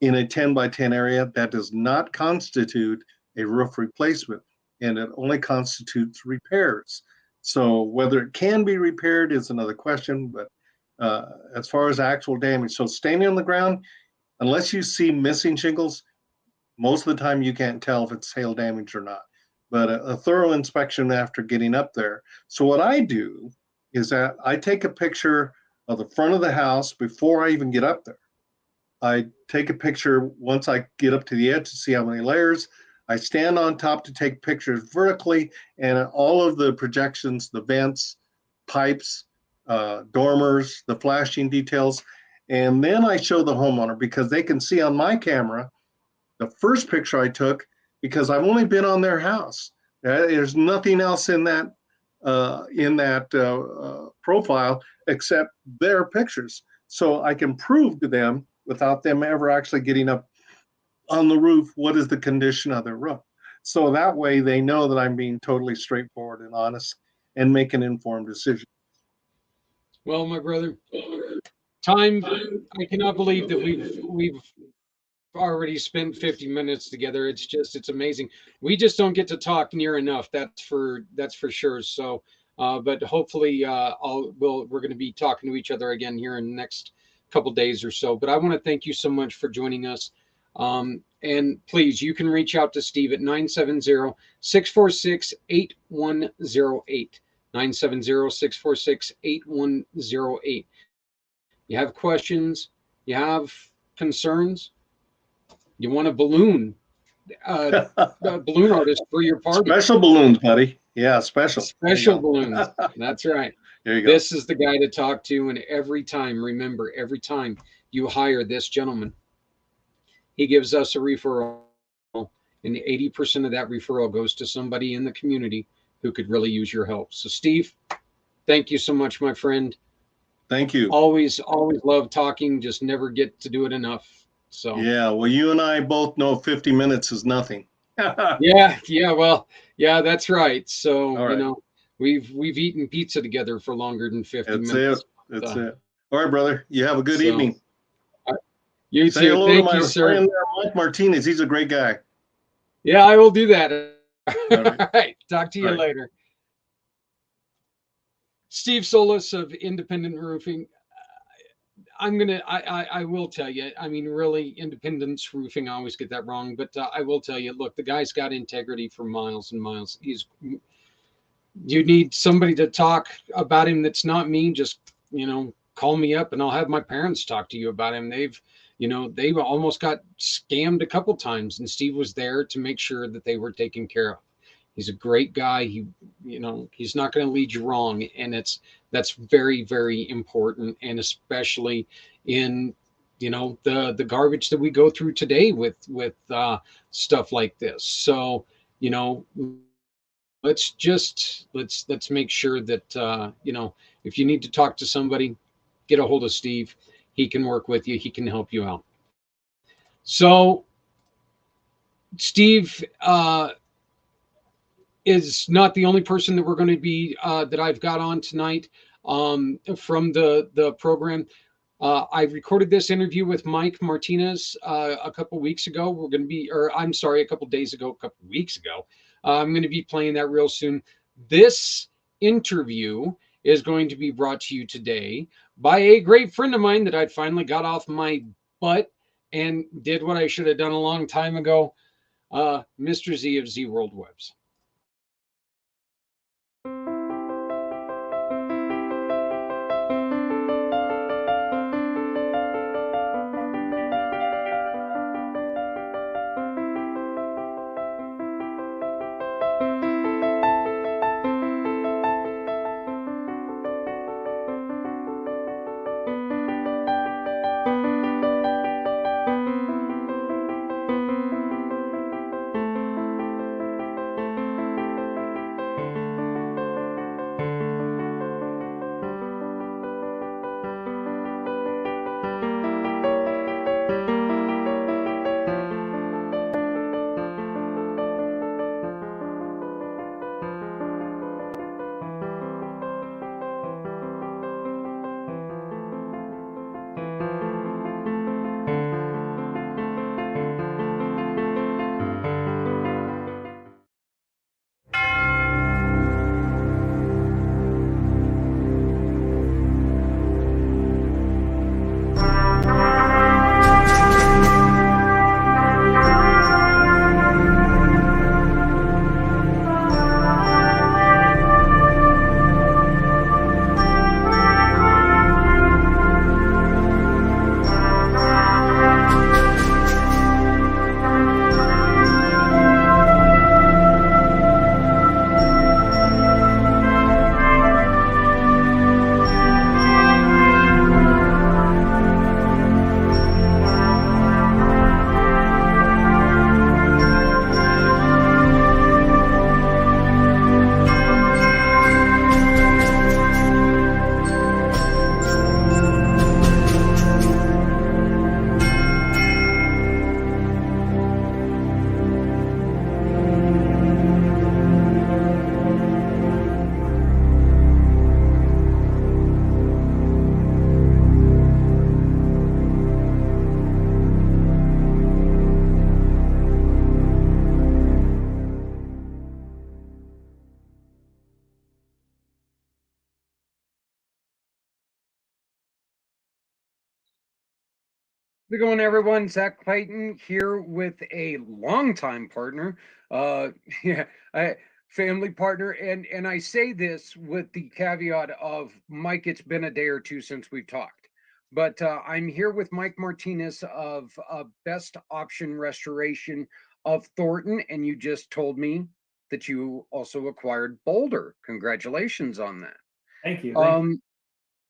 in a 10 by 10 area, that does not constitute a roof replacement, and it only constitutes repairs. So whether it can be repaired is another question, but as far as actual damage, so standing on the ground, unless you see missing shingles, most of the time you can't tell if it's hail damage or not. But a thorough inspection after getting up there. So what I do is that I take a picture of the front of the house before I even get up there. I take a picture once I get up to the edge to see how many layers. I stand on top to take pictures vertically, and all of the projections, the vents, pipes, dormers, the flashing details. And then I show the homeowner, because they can see on my camera the first picture I took, because I've only been on their house. There's nothing else in that profile except their pictures. So I can prove to them, without them ever actually getting up on the roof, what is the condition of their roof. So that way they know that I'm being totally straightforward and honest and make an informed decision. Well, my brother, time. I cannot believe that we've already spent 50 minutes together. It's amazing. We just don't get to talk near enough. That's for sure. So, but hopefully, we're going to be talking to each other again here in the next couple days or so. But I want to thank you so much for joining us. And please, you can reach out to Steve at 970-646-8108. 970-646-8108. You have questions, you have concerns, you want a balloon artist for your party. Special balloons, buddy. Yeah, special. Special balloons. That's right. There you go. This is the guy to talk to. And every time, remember, every time you hire this gentleman, he gives us a referral. And 80% of that referral goes to somebody in the community who could really use your help. So, Steve, thank you so much, my friend. Thank you. Always love talking. Just never get to do it enough. So yeah, well, you and I both know 50 minutes is nothing. Well, that's right. So right. You know, we've eaten pizza together for longer than 50 minutes. That's it. All right, brother. You have a good evening. You Say too. hello Thank to my you, sir. friend Mike Martinez. He's a great guy. Yeah, I will do that. All right. All right. Talk to you later. Steve Solis of Independent Roofing. I will tell you, I mean, really, Independence Roofing, I always get that wrong, but I will tell you, look, the guy's got integrity for miles and miles. You need somebody to talk about him that's not me, just, call me up and I'll have my parents talk to you about him. They've almost got scammed a couple times, and Steve was there to make sure that they were taken care of. He's a great guy. He's not going to lead you wrong. And that's very, very important. And especially in, the garbage that we go through today with stuff like this. So, let's make sure that, if you need to talk to somebody, get a hold of Steve. He can work with you. He can help you out. So Steve, is not the only person that we're going to be that I've got on tonight from the program. I recorded this interview with Mike Martinez a couple weeks ago. A couple days ago, a couple weeks ago. I'm going to be playing that real soon. This interview is going to be brought to you today by a great friend of mine that I finally got off my butt and did what I should have done a long time ago. Mr. Z of Z World Webs. How's it going, everyone? Zach Clayton here with a longtime partner, yeah, a family partner, and I say this with the caveat of Mike. It's been a day or two since we've talked, but I'm here with Mike Martinez of Best Option Restoration of Thornton, and you just told me that you also acquired Boulder. Congratulations on that. Thank you. Thank you. Um,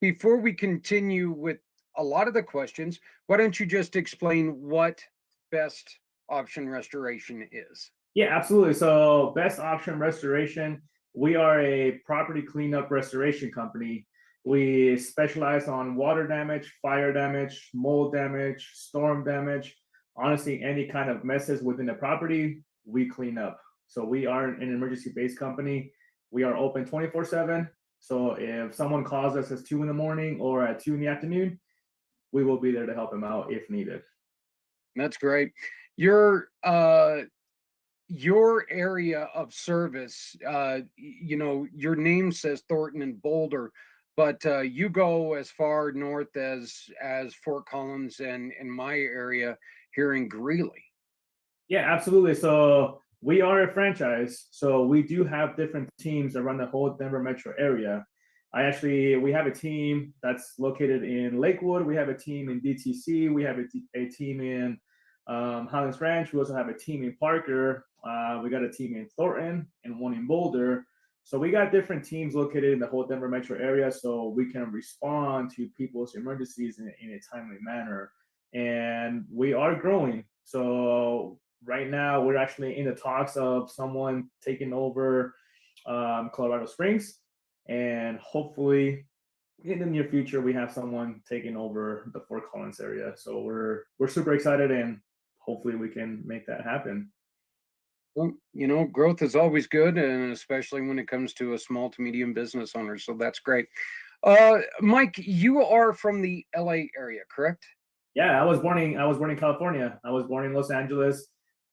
Before we continue with a lot of the questions, why don't you just explain what best option restoration is? Yeah, absolutely. So, Best Option Restoration, we are a property cleanup restoration company. We specialize on water damage, fire damage, mold damage, storm damage. Honestly, any kind of messes within the property, we clean up. So, we are an emergency based company. We are open 24/7. So, if someone calls us at 2 in the morning or at 2 in the afternoon, we will be there to help them out if needed. That's great. Your area of service, your name says Thornton and Boulder, but you go as far north as Fort Collins and in my area here in Greeley. Yeah, absolutely. So we are a franchise. So we do have different teams around the whole Denver metro area. We have a team that's located in Lakewood. We have a team in DTC. We have a team in Highlands Ranch. We also have a team in Parker. We got a team in Thornton and one in Boulder. So we got different teams located in the whole Denver metro area so we can respond to people's emergencies in a timely manner. And we are growing. So right now, we're actually in the talks of someone taking over Colorado Springs. And hopefully, in the near future, we have someone taking over the Fort Collins area. So we're super excited, and hopefully, we can make that happen. Well, growth is always good, and especially when it comes to a small to medium business owner. So that's great. Mike, you are from the LA area, correct? Yeah, I was born in California. I was born in Los Angeles,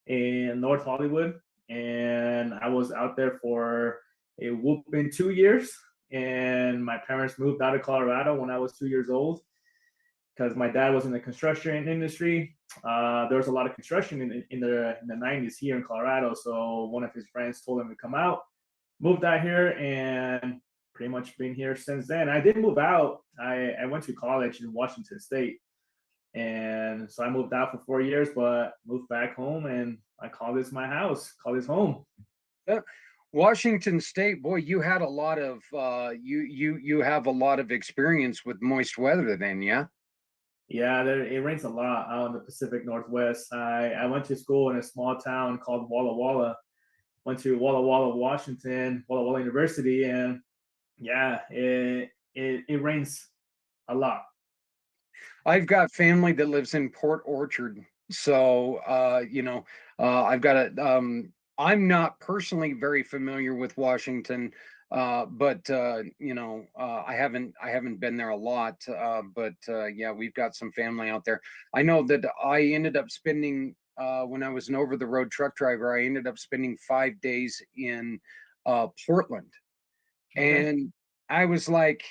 in North Hollywood, and I was out there for a whooping 2 years. And my parents moved out of Colorado when I was 2 years old because my dad was in the construction industry. There was a lot of construction in the 90s here in Colorado. So one of his friends told him to come out, moved out here, and pretty much been here since then. I did move out. I went to college in Washington State. And so I moved out for 4 years, but moved back home, and I call this my house, call this home. Yeah. Washington State, boy, you had a lot of you have a lot of experience with moist weather then, yeah? Yeah, it rains a lot out in the Pacific Northwest. I went to school in a small town called Walla Walla. Went to Walla Walla, Washington, Walla Walla University, and yeah, it rains a lot. I've got family that lives in Port Orchard. So I've got I'm not personally very familiar with Washington, but I haven't been there a lot. But yeah, we've got some family out there. I know that I ended up spending when I was an over the road truck driver, I ended up spending 5 days in Portland. Okay. And I was like,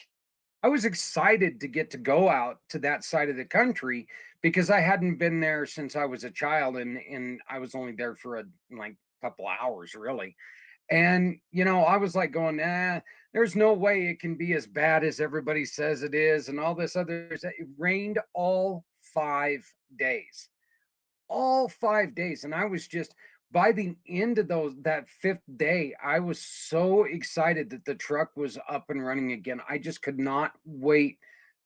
I was excited to get to go out to that side of the country because I hadn't been there since I was a child, and I was only there for a like couple hours really. And I was like going, there's no way it can be as bad as everybody says it is, and all this other. It rained all 5 days, all 5 days, and I was just by the end of that fifth day, I was so excited that the truck was up and running again. I just could not wait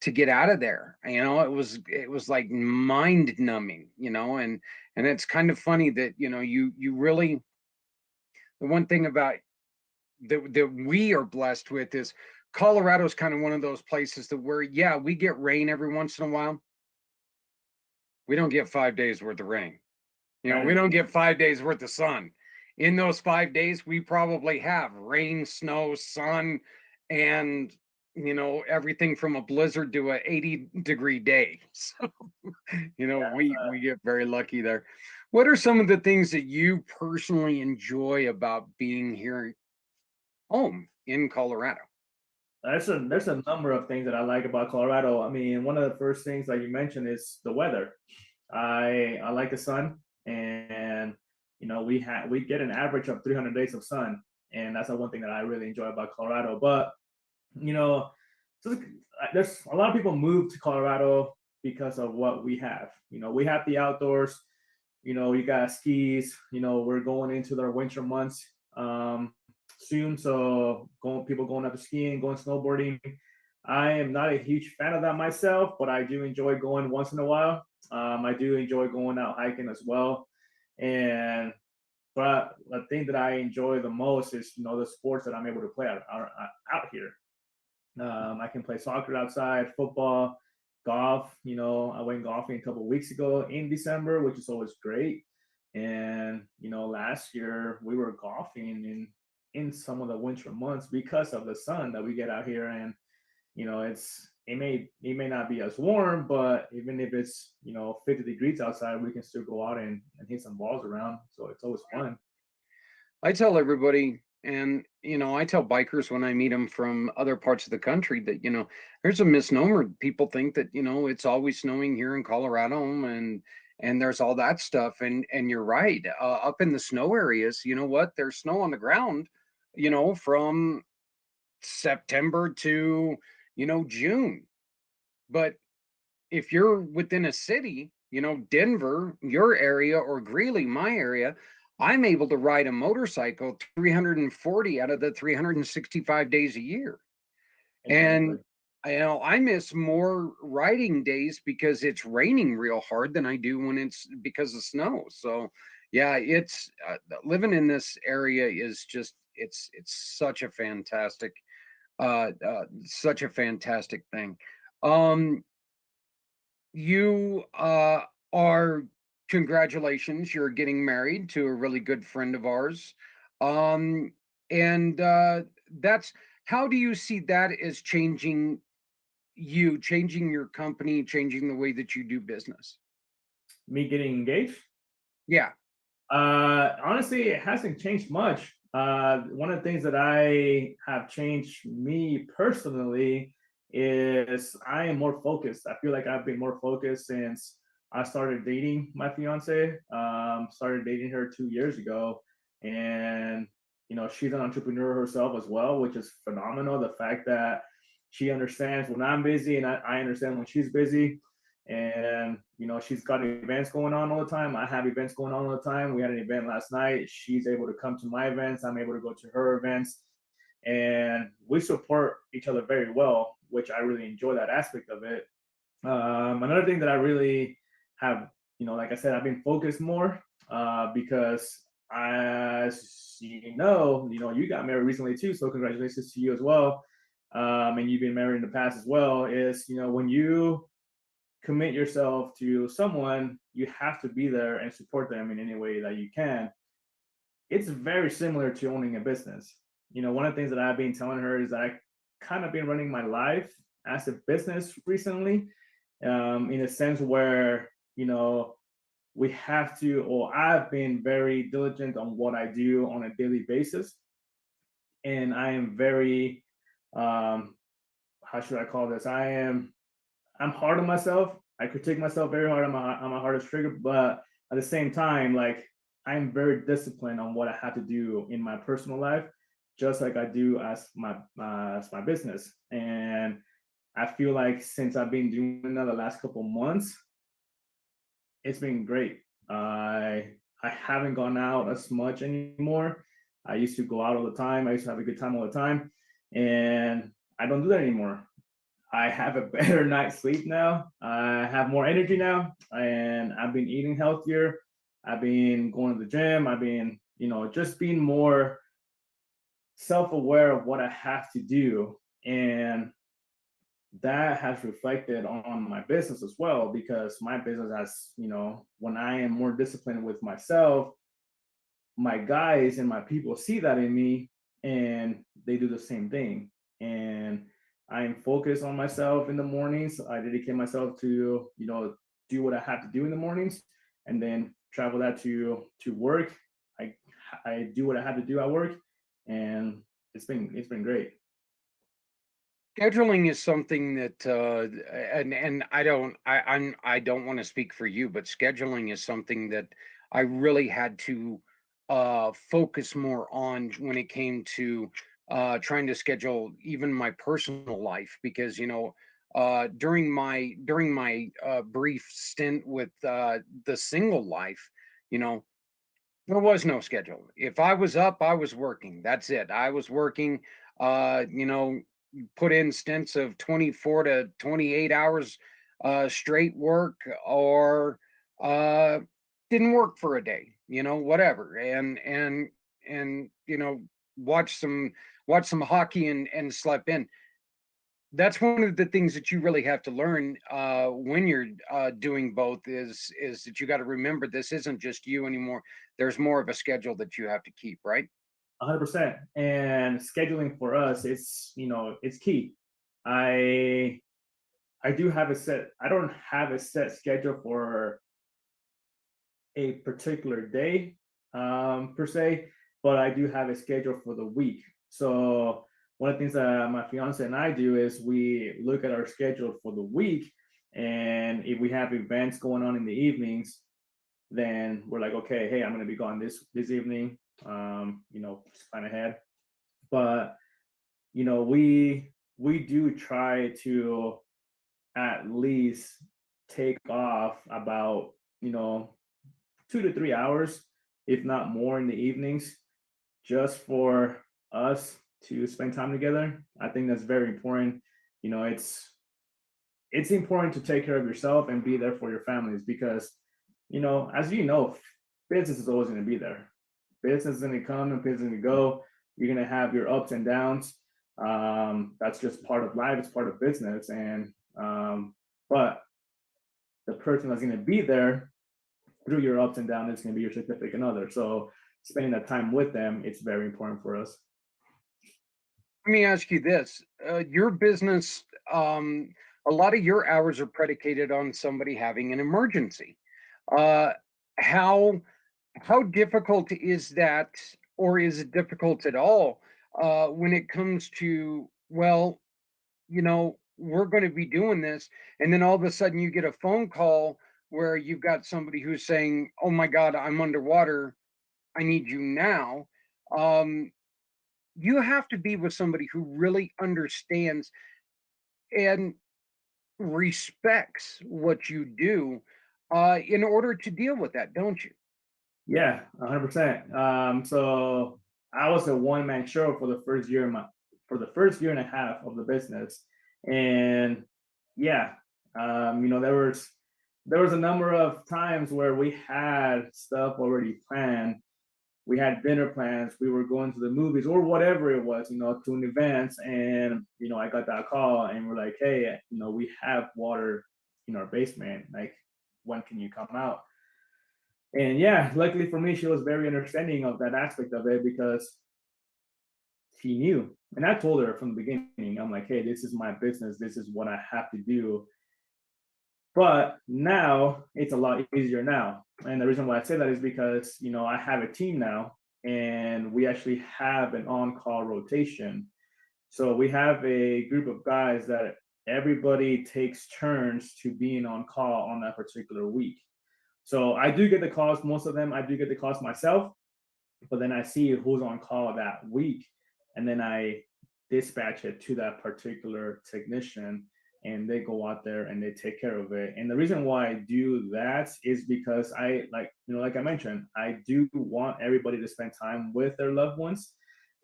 to get out of there. It was like mind numbing, and it's kind of funny that you really, the one thing about that we are blessed with is Colorado's kind of one of those places that where, yeah, we get rain every once in a while. We don't get 5 days worth of rain. We don't get 5 days worth of sun. In those 5 days, we probably have rain, snow, sun, and everything from a blizzard to a 80-degree day. So, Yeah. we get very lucky there. What are some of the things that you personally enjoy about being here home in Colorado? There's a number of things that I like about Colorado. I mean, one of the first things like you mentioned is the weather. I like the sun, and we get an average of 300 days of sun, and that's the one thing that I really enjoy about Colorado. But you know, so there's a lot of people move to Colorado because of what we have. We have the outdoors. You got skis. We're going into the winter months soon, so people going up to skiing, going snowboarding. I am not a huge fan of that myself, but I do enjoy going once in a while. I do enjoy going out hiking as well, and but the thing that I enjoy the most is the sports that I'm able to play out here. I can play soccer outside, football, golf. I went golfing a couple of weeks ago in December, which is always great. And last year we were golfing in some of the winter months because of the sun that we get out here. And it may not be as warm, but even if it's 50 degrees outside, we can still go out and hit some balls around. So it's always fun. I tell everybody, and I tell bikers when I meet them from other parts of the country that there's a misnomer. People think that it's always snowing here in Colorado, and there's all that stuff, and you're right. Up in the snow areas, you know what? There's snow on the ground, from September to June. But if you're within a city, Denver, your area, or Greeley, my area, I'm able to ride a motorcycle 340 out of the 365 days a year. Exactly. And I miss more riding days because it's raining real hard than I do when it's because of snow. So yeah, it's living in this area is just it's such a fantastic thing. You are Congratulations, you're getting married to a really good friend of ours. Um, and that's How do you see that as changing your company, changing the way that you do business? Me getting engaged? Yeah. Honestly, it hasn't changed much. One of the things that I have changed me personally is I am more focused. I feel like I've been more focused since I started dating my fiance. Started dating her 2 years ago, and she's an entrepreneur herself as well, which is phenomenal. The fact that she understands when I'm busy and I understand when she's busy, and she's got events going on all the time. I have events going on all the time. We had an event last night. She's able to come to my events. I'm able to go to her events, and we support each other very well, which I really enjoy that aspect of it. Another thing that I really have, like I said, I've been focused more because as you got married recently too, so congratulations to you as well. And you've been married in the past as well. Is when you commit yourself to someone, you have to be there and support them in any way that you can. It's very similar to owning a business. One of the things that I've been telling her is that I kind of been running my life as a business recently, in a sense where, we have to, or I've been very diligent on what I do on a daily basis. And I am very, how should I call this? I'm hard on myself. I critique myself very hard. I'm a hardest trigger, but at the same time, like I'm very disciplined on what I have to do in my personal life, just like I do as my business. And I feel like since I've been doing that the last couple months, it's been great. I haven't gone out as much anymore. I used to go out all the time. I used to have a good time all the time, and I don't do that anymore. I have a better night's sleep now. I have more energy now, and I've been eating healthier. I've been going to the gym. I've been, just being more self-aware of what I have to do, and that has reflected on my business as well. Because my business has, when I am more disciplined with myself, my guys and my people see that in me, and they do the same thing. And I am focused on myself in the mornings. I dedicate myself to, do what I have to do in the mornings, and then travel that to work. I I do what I have to do at work, and it's been great. Scheduling is something that, and I don't want to speak for you, but scheduling is something that I really had to focus more on when it came to trying to schedule even my personal life, because during my brief stint with the single life, you know, there was no schedule. If I was up, I was working. That's it. I was working. You put in stints of 24 to 28 hours straight work, or uh, didn't work for a day. Whatever, and watch some watch some hockey and slept in. That's one of the things that you really have to learn when you're doing both, is that you got to remember this isn't just you anymore. There's more of a schedule that you have to keep, right? 100%. And scheduling for us, it's key. I I do have a set. I don't have a set schedule for a particular day per se, but I do have a schedule for the week. So one of the things that my fiance and I do is we look at our schedule for the week, and if we have events going on in the evenings, then we're like, okay, hey, I'm going to be gone this evening. Just plan ahead. But we do try to at least take off about 2 to 3 hours, if not more, in the evenings, just for us to spend time together. I think that's very important. It's important to take care of yourself and be there for your families because, as business is always going to be there. Business is going to come and business is going to go. You're going to have your ups and downs. That's just part of life. It's part of business. But the person that's going to be there through your ups and downs is going to be your significant other. So spending that time with them, it's very important for us. Let me ask you this: your business, a lot of your hours are predicated on somebody having an emergency. Uh, how how difficult is that, or is it difficult at all when it comes to, well, we're going to be doing this, and then all of a sudden you get a phone call where you've got somebody who's saying, "Oh my God, I'm underwater. I need you now." Um, you have to be with somebody who really understands and respects what you do in order to deal with that, don't you? Yeah, 100%. So I was a one man show for the first year for the first year and a half of the business, and yeah, there was a number of times where we had stuff already planned. We had dinner plans. We were going to the movies or whatever it was, to an event, and I got that call, and we're like, hey, we have water in our basement. Like, when can you come out? And yeah, luckily for me, she was very understanding of that aspect of it because she knew. And I told her from the beginning, I'm like, hey, this is my business. This is what I have to do. But now it's a lot easier now. And the reason why I say that is because, I have a team now and we actually have an on call rotation. So we have a group of guys that everybody takes turns to being on call on that particular week. So I do get the calls, most of them I do get the calls myself, but then I see who's on call that week, and then I dispatch it to that particular technician, and they go out there and they take care of it. And the reason why I do that is because like I mentioned, I do want everybody to spend time with their loved ones.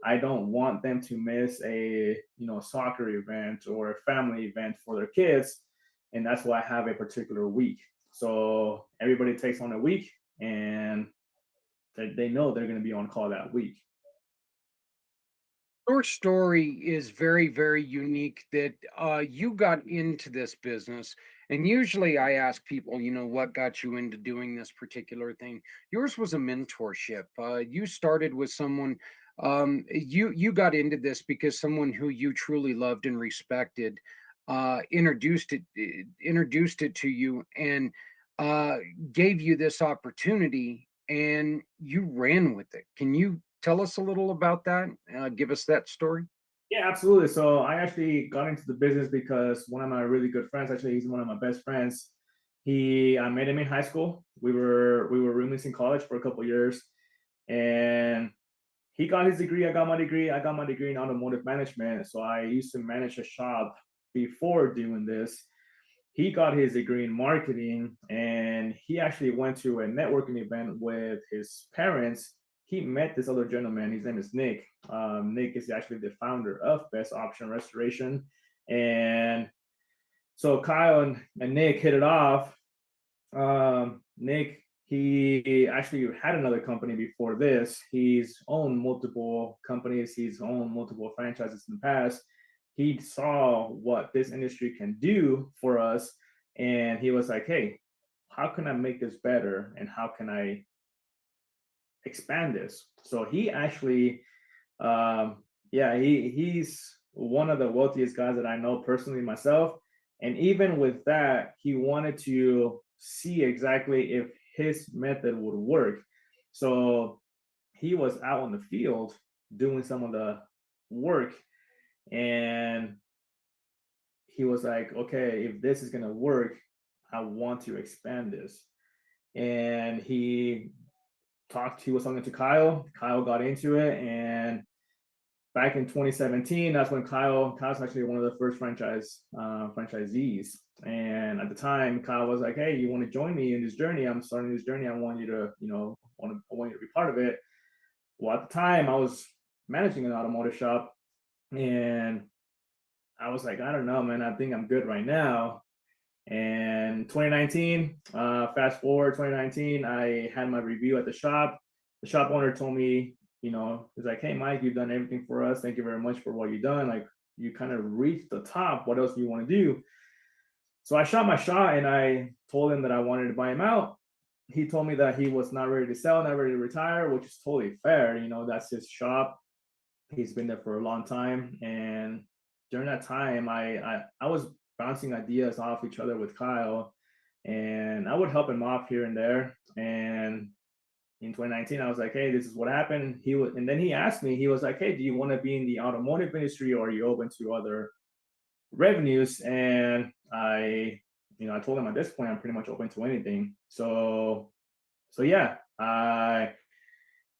I don't want them to miss a soccer event or a family event for their kids, and that's why I have a particular week. So everybody takes on a week, and they know they're going to be on call that week. Your story is very, very unique, that you got into this business. And usually I ask people, what got you into doing this particular thing? Yours was a mentorship. You started with someone, you got into this because someone who you truly loved and respected introduced it to you, and uh, gave you this opportunity, and you ran with it. Can you tell us a little about that? Give us that story. Yeah, absolutely. So I actually got into the business because one of my really good friends, actually, he's one of my best friends. I met him in high school. We were roommates in college for a couple of years, and he got his degree. I got my degree. I got my degree in automotive management. So I used to manage a shop before doing this. He got his degree in marketing, and he actually went to a networking event with his parents. He met this other gentleman. His name is Nick. Nick is actually the founder of Best Option Restoration. And so Kyle and Nick hit it off. Nick, he actually had another company before this. He's owned multiple companies, he's owned multiple franchises in the past. He saw what this industry can do for us, and he was like, hey, how can I make this better? And how can I expand this? So he actually, yeah, he's one of the wealthiest guys that I know personally myself. And even with that, he wanted to see exactly if his method would work. So he was out on the field doing some of the work, and he was like, okay, if this is going to work, I want to expand this. And he was talking to Kyle. Kyle got into it, and back in 2017, that's when Kyle's actually one of the first franchisees. And at the time, Kyle was like, hey, you want to join me in this journey? I'm starting this journey. I want you to, I want you to be part of it. Well, at the time, I was managing an automotive shop, and I was like, I don't know, man. I think I'm good right now. And 2019, fast forward 2019, I had my review at the shop. The shop owner told me, he's like, hey, Mike, you've done everything for us. Thank you very much for what you've done. Like, you kind of reached the top. What else do you want to do? So I shot my shot, and I told him that I wanted to buy him out. He told me that he was not ready to sell, not ready to retire, which is totally fair. That's his shop. He's been there for a long time. And during that time, I was bouncing ideas off each other with Kyle, and I would help him off here and there. And in 2019, I was like, hey, this is what happened. And then he asked me, he was like, hey, do you want to be in the automotive industry, or are you open to other revenues? And I told him at this point, I'm pretty much open to anything. So yeah, I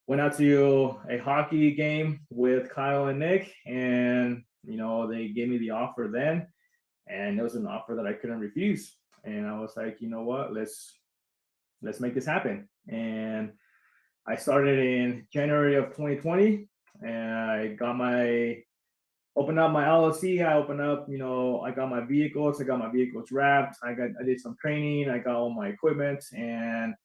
went out to a hockey game with Kyle and Nick, and they gave me the offer then, and it was an offer that I couldn't refuse. And I was like, you know what, let's make this happen. And I started in January of 2020, and I opened up my LLC. I opened up, I got my vehicles wrapped. I did some training. I got all my equipment, and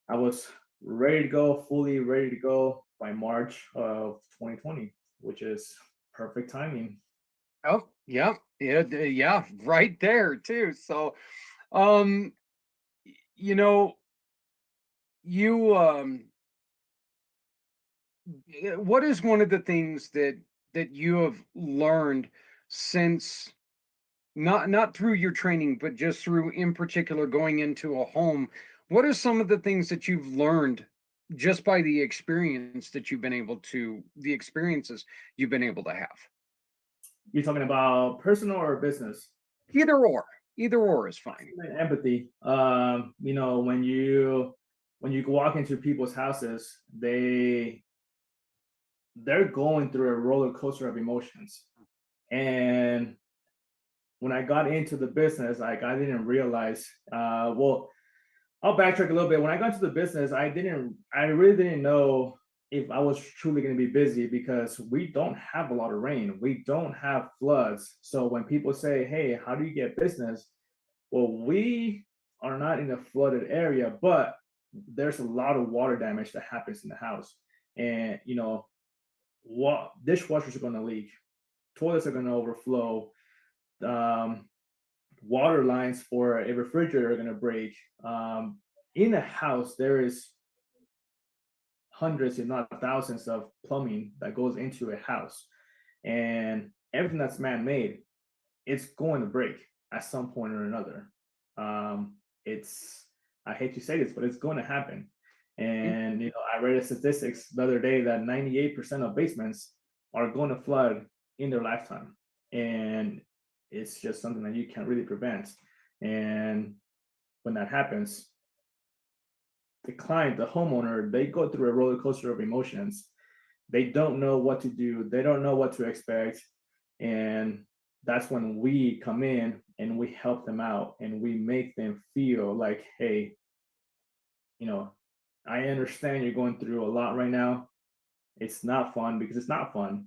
I was ready to go, fully ready to go by March of 2020, which is perfect timing. Oh, yeah, yeah, right there too. So, um, you know, you what is one of the things that you have learned since, not through your training, but just through, in particular, going into a home? What are some of the things that you've learned just by the experiences you've been able to have? You're talking about personal or business? Either or. Either or is fine. Empathy. When you walk into people's houses, they're going through a roller coaster of emotions. And when I got into the business, like, I didn't realize, well, I'll backtrack a little bit. When I got into the business, I really didn't know if I was truly going to be busy, because we don't have a lot of rain. We don't have floods. So when people say, hey, how do you get business? Well, we are not in a flooded area, but there's a lot of water damage that happens in the house. And, what dishwashers are going to leak, toilets are going to overflow, water lines for a refrigerator are going to break. In a house, there is hundreds, if not thousands, of plumbing that goes into a house, and everything that's man-made, it's going to break at some point or another. I hate to say this, but it's going to happen. And I read a statistics the other day that 98% of basements are going to flood in their lifetime, and it's just something that you can't really prevent. And when that happens, the client, the homeowner, they go through a roller coaster of emotions. They don't know what to do. They don't know what to expect. And that's when we come in and we help them out and we make them feel like, hey, I understand you're going through a lot right now. It's not fun, because it's not fun,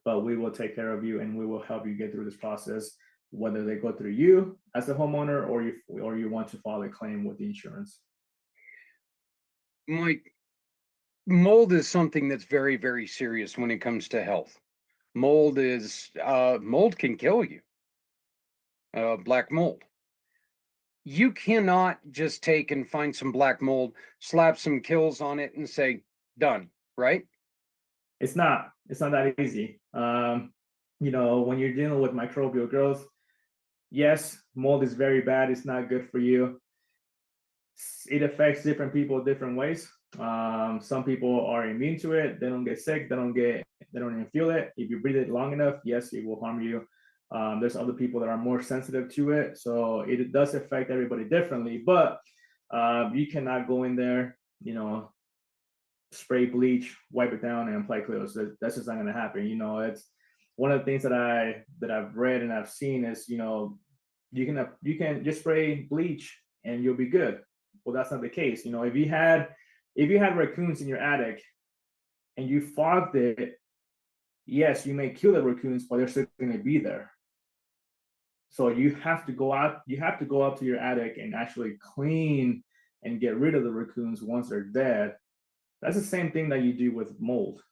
but we will take care of you and we will help you get through this process, whether they go through you as a homeowner or you want to file a claim with the insurance. Mike, mold is something that's very, very serious when it comes to health. Mold can kill you. Black mold. You cannot just take and find some black mold, slap some kills on it, and say done. Right? It's not that easy. When you're dealing with microbial growth, yes, mold is very bad. It's not good for you. It affects different people different ways. Some people are immune to it. They don't get sick. They don't even feel it. If you breathe it long enough, yes, it will harm you. There's other people that are more sensitive to it. So it does affect everybody differently, but you cannot go in there, spray bleach, wipe it down, and apply clothes. That's just not going to happen. It's one of the things that I've read and I've seen is, you can just spray bleach and you'll be good. Well, that's not the case. If you had raccoons in your attic and you fogged it, yes, you may kill the raccoons, but they're still going to be there. So you have to go up to your attic and actually clean and get rid of the raccoons once they're dead. That's the same thing that you do with mold.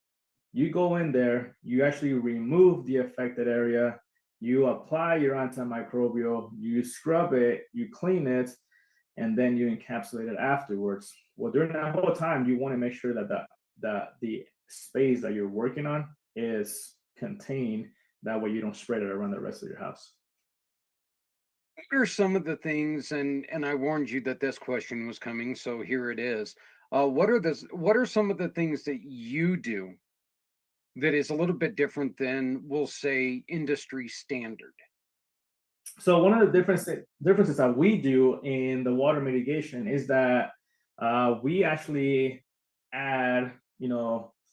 You go in there, you actually remove the affected area, you apply your antimicrobial, you scrub it, you clean it, and then you encapsulate it afterwards. Well, during that whole time, you want to make sure that the space that you're working on is contained. That way you don't spread it around the rest of your house. What are some of the things, and I warned you that this question was coming, so here it is. What are some of the things that you do that is a little bit different than, we'll say, industry standard? So one of the differences that we do in the water mitigation is that we actually add,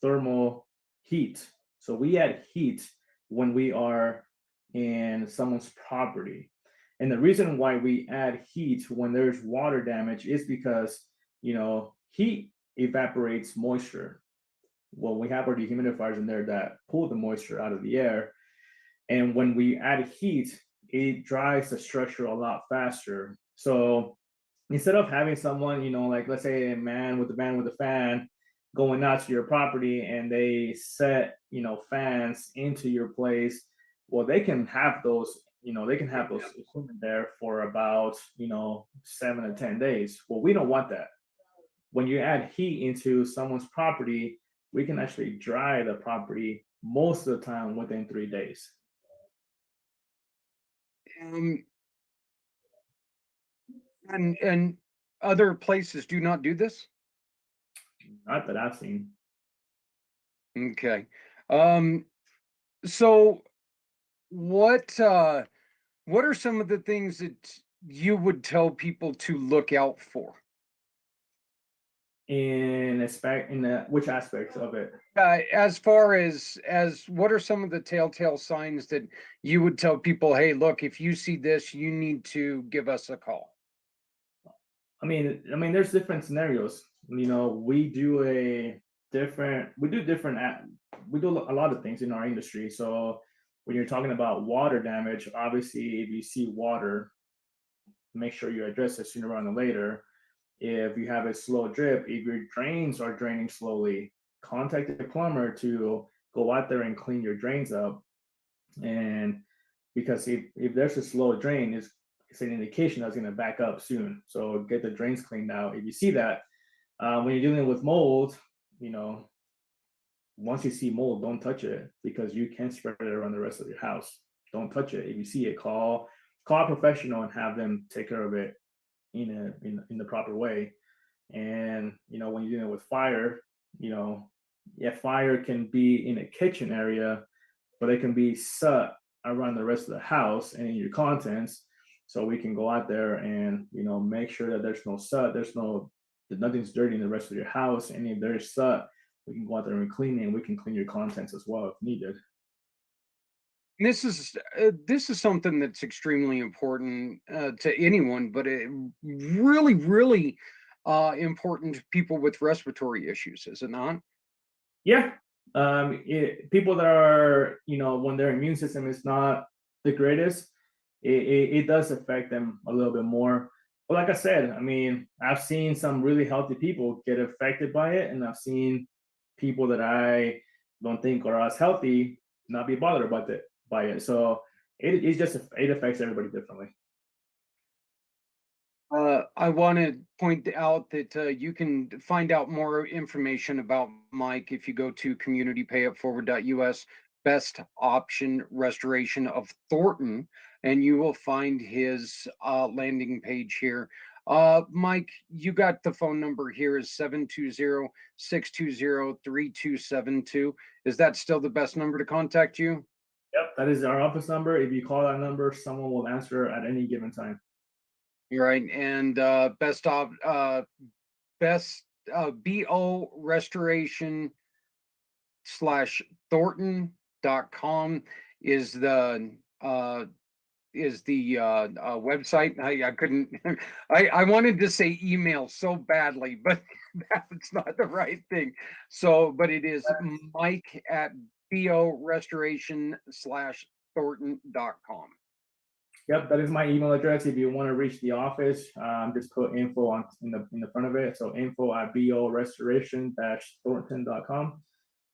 thermal heat. So we add heat when we are in someone's property. And the reason why we add heat when there's water damage is because, heat evaporates moisture. Well, we have our dehumidifiers in there that pull the moisture out of the air. And when we add heat, it dries the structure a lot faster. So instead of having someone, like let's say a man with a fan going out to your property and they set, fans into your place, well, they can have those equipment there for about, 7 to 10 days. Well, we don't want that. When you add heat into someone's property, we can actually dry the property most of the time within 3 days. And other places do not do this? Not that I've seen. Okay. So what are some of the things that you would tell people to look out for? Which aspects of it? As far as what are some of the telltale signs that you would tell people, hey, look, if you see this, you need to give us a call? I mean, there's different scenarios. We do a we do a lot of things in our industry. So when you're talking about water damage, obviously, if you see water, make sure you address it sooner rather than later. If you have a slow drip, if your drains are draining slowly, contact the plumber to go out there and clean your drains up. And because if there's a slow drain, it's an indication that's going to back up soon. So get the drains cleaned out. If you see that, when you're dealing with mold, once you see mold, don't touch it, because you can spread it around the rest of your house. Don't touch it. If you see it, call a professional and have them take care of it in the proper way. And when you're dealing with fire, fire can be in a kitchen area, but it can be soot around the rest of the house and in your contents. So we can go out there and make sure that there's no soot, that nothing's dirty in the rest of your house. And if there's soot, we can go out there and clean it, and we can clean your contents as well if needed. This is something that's extremely important to anyone, but it really, really important to people with respiratory issues, is it not? Yeah. People that are, when their immune system is not the greatest, it does affect them a little bit more. But like I said, I mean, I've seen some really healthy people get affected by it, and I've seen people that I don't think are as healthy not be bothered by it. So it affects everybody differently. I want to point out that you can find out more information about Mike if you go to communitypayitforward.us, best option restoration of Thornton, and you will find his landing page here. Mike, you got the phone number here is 720-620-3272. Is that still the best number to contact you? Yep, that is our office number. If you call that number, someone will answer at any given time. Right, and best BO restoration /Thornton.com is the website. I couldn't I wanted to say email so badly, but that's not the right thing. So, but it is Mike at BO restoration /Thornton.com. Yep, that is my email address. If you want to reach the office, just put info in the front of it. So info at borestoration-thornton.com.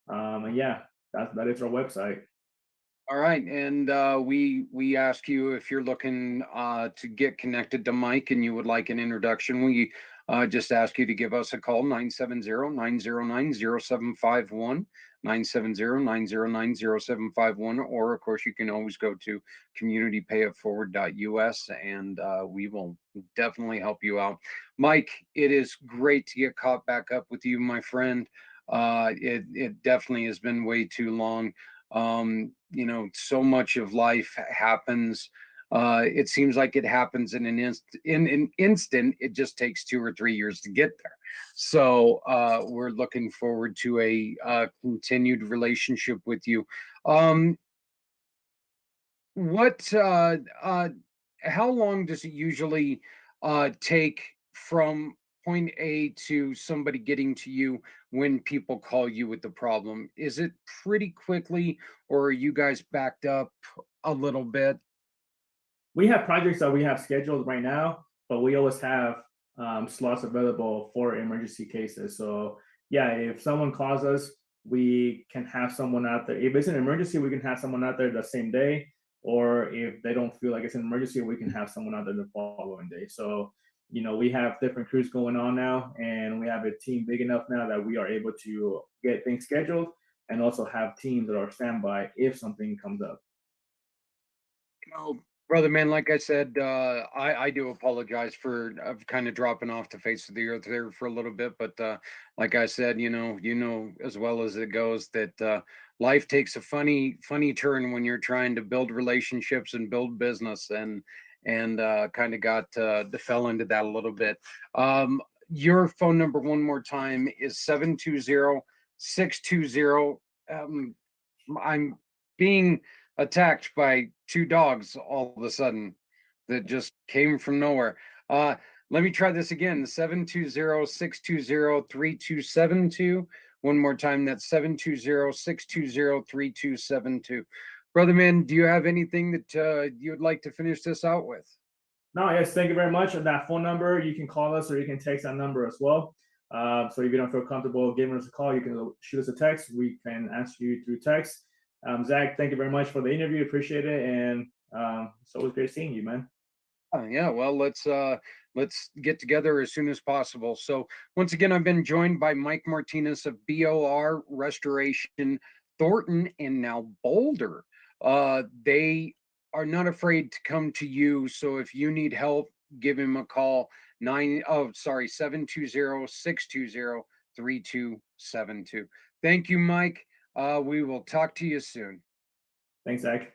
And yeah, that is our website. All right, and we ask you if you're looking to get connected to Mike and you would like an introduction. We just ask you to give us a call, 970-909-0751, 970-909-0751, or of course you can always go to communitypayitforward.us, and we will definitely help you out. Mike, it is great to get caught back up with you, my friend. It definitely has been way too long. So much of life happens. It seems like it happens in an instant. It just takes 2 or 3 years to get there. So we're looking forward to a continued relationship with you. How long does it usually take from point A to somebody getting to you when people call you with the problem? Is it pretty quickly, or are you guys backed up a little bit? We have projects that we have scheduled right now, but we always have slots available for emergency cases. So yeah, if someone calls us, we can have someone out there. If it's an emergency, we can have someone out there the same day. Or if they don't feel like it's an emergency, we can have someone out there the following day. So, we have different crews going on now, and we have a team big enough now that we are able to get things scheduled and also have teams that are standby if something comes up. Brother man, like I said, I do apologize for kind of dropping off the face of the earth there for a little bit, but like I said, you know as well as it goes that life takes a funny turn when you're trying to build relationships and build business, and kind of fell into that a little bit. Your phone number one more time is 720-620. I'm being attacked by 2 dogs all of a sudden that just came from nowhere. Let me try this again, 720-620-3272. One more time, that's 720-620-3272. Brother man, do you have anything that you would like to finish this out with? No, yes, thank you very much. And that phone number, you can call us or you can text that number as well. So if you don't feel comfortable giving us a call, you can shoot us a text. We can answer you through text. Zach, thank you very much for the interview. Appreciate it. And it's always great seeing you, man. Yeah, well, let's get together as soon as possible. So once again, I've been joined by Mike Martinez of BOR Restoration, Thornton, and now Boulder. They are not afraid to come to you. So if you need help, give him a call. 720-620-3272. Thank you, Mike. We will talk to you soon. Thanks, Zach.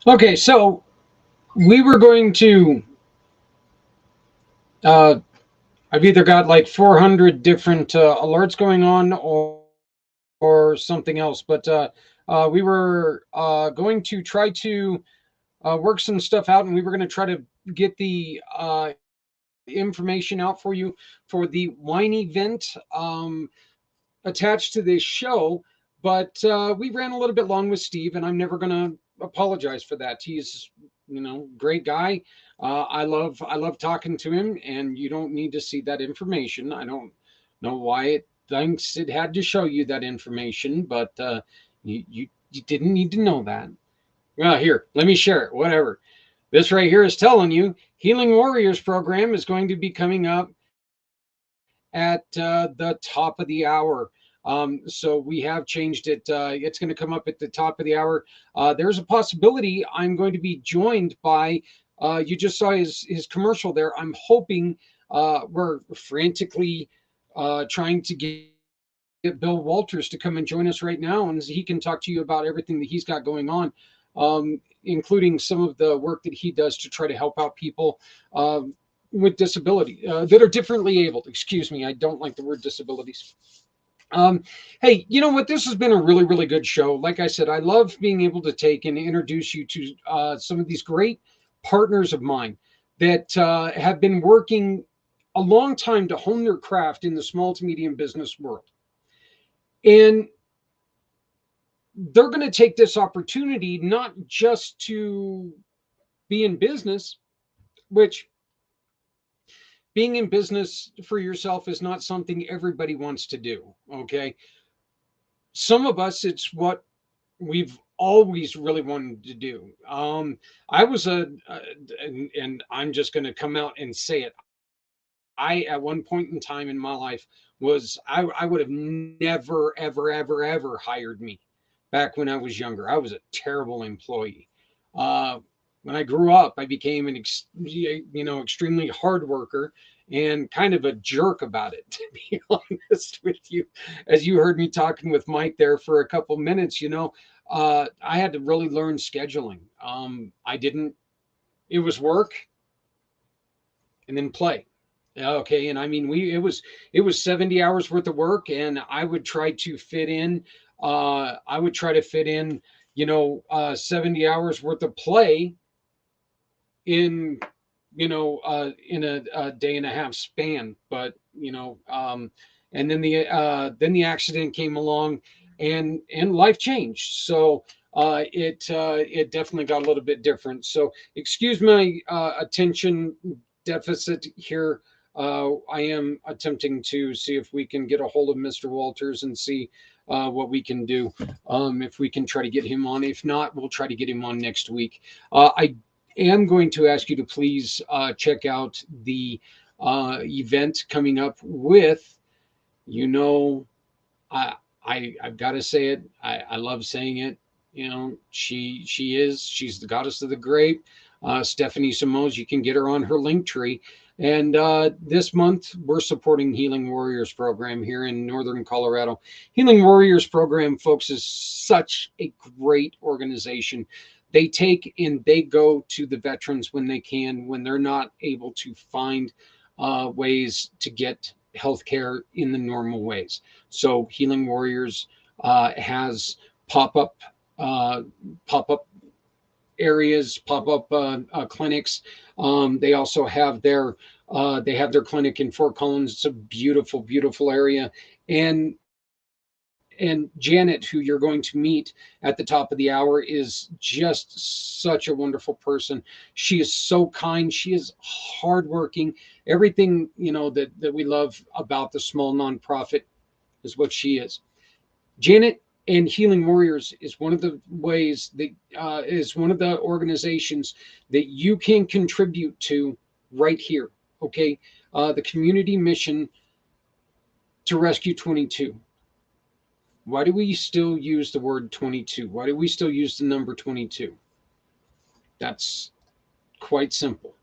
Okay, so we were going to. I've either got like 400 different alerts going on, or something else, but we were going to try to work some stuff out, and we were going to try to get the information out for you for the wine event attached to this show. But we ran a little bit long with Steve, and I'm never going to apologize for that. He's, great guy. I love talking to him, and you don't need to see that information. I don't know why it thinks it had to show you that information, but you didn't need to know that. Well, here, let me share it. Whatever. This right here is telling you Healing Warriors program is going to be coming up at the top of the hour. So we have changed it. It's going to come up at the top of the hour. There's a possibility I'm going to be joined by, you just saw his commercial there. I'm hoping we're frantically trying to get Bill Walters to come and join us right now, and he can talk to you about everything that he's got going on, including some of the work that he does to try to help out people with disability that are differently abled. Excuse me, I don't like the word disabilities. Hey, you know what? This has been a really, really good show. Like I said, I love being able to take and introduce you to some of these great partners of mine that have been working a long time to hone their craft in the small to medium business world. And they're going to take this opportunity not just to be in business, which being in business for yourself is not something everybody wants to do. Okay. Some of us, it's what we've always really wanted to do. I was and I'm just going to come out and say it. At one point in time in my life I would have never, ever hired me back when I was younger. I was a terrible employee. When I grew up, I became an extremely hard worker and kind of a jerk about it, to be honest with you. As you heard me talking with Mike there for a couple minutes, I had to really learn scheduling. It was work and then play. Okay. And I mean, it was 70 hours worth of work, and I would try to fit in, 70 hours worth of play in in a day and a half span. But and then the accident came along, and life changed. So it definitely got a little bit different. So excuse my attention deficit here. I am attempting to see if we can get a hold of Mr. Walters and see what we can do. If we can try to get him on. If not, we'll try to get him on next week. I am going to ask you to please check out the event coming up with, I've got to say it. I love saying it. You know, she's the goddess of the grape. Stephanie Simons, you can get her on her link tree. And this month, we're supporting Healing Warriors program here in Northern Colorado. Healing Warriors program, folks, is such a great organization. They take and they go to the veterans when they can, when they're not able to find ways to get healthcare in the normal ways. So Healing Warriors has pop-up pop-up areas, pop-up clinics. They also have their clinic in Fort Collins. It's a beautiful, beautiful area. And Janet, who you're going to meet at the top of the hour, is just such a wonderful person. She is so kind. She is hardworking. Everything, you know, that we love about the small nonprofit is what she is. Janet and Healing Warriors is one of the ways that is one of the organizations that you can contribute to right here. Okay, the community mission to rescue 22. Why do we still use the word 22? Why do we still use the number 22? That's quite simple.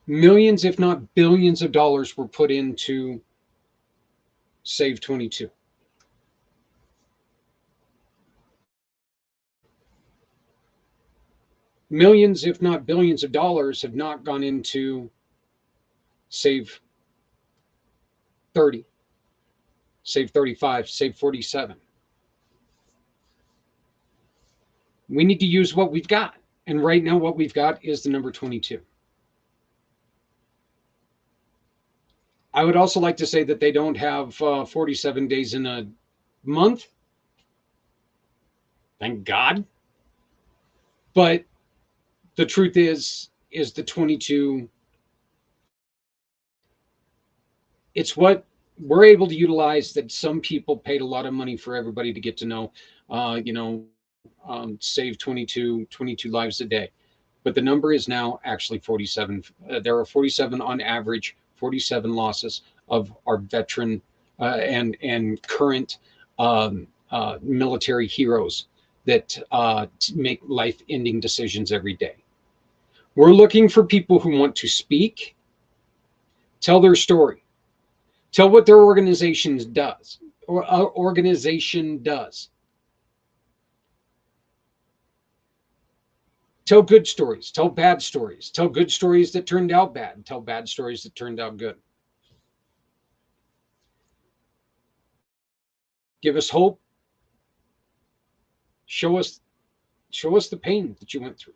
Millions, if not billions of dollars were put into Save 22. Millions, if not billions of dollars have not gone into Save 30, Save 35, Save 47. We need to use what we've got. And right now, what we've got is the number 22. I would also like to say that they don't have 47 days in a month. Thank God. But the truth is the 22. It's what we're able to utilize that some people paid a lot of money for everybody to get to know. Save 22 lives a day. But the number is now actually 47. There are 47 on average, 47 losses of our veteran and current military heroes that make life-ending decisions every day. We're looking for people who want to speak, tell their story, tell what their organization does. Tell good stories, tell bad stories, tell good stories that turned out bad, tell bad stories that turned out good. Give us hope. Show us the pain that you went through.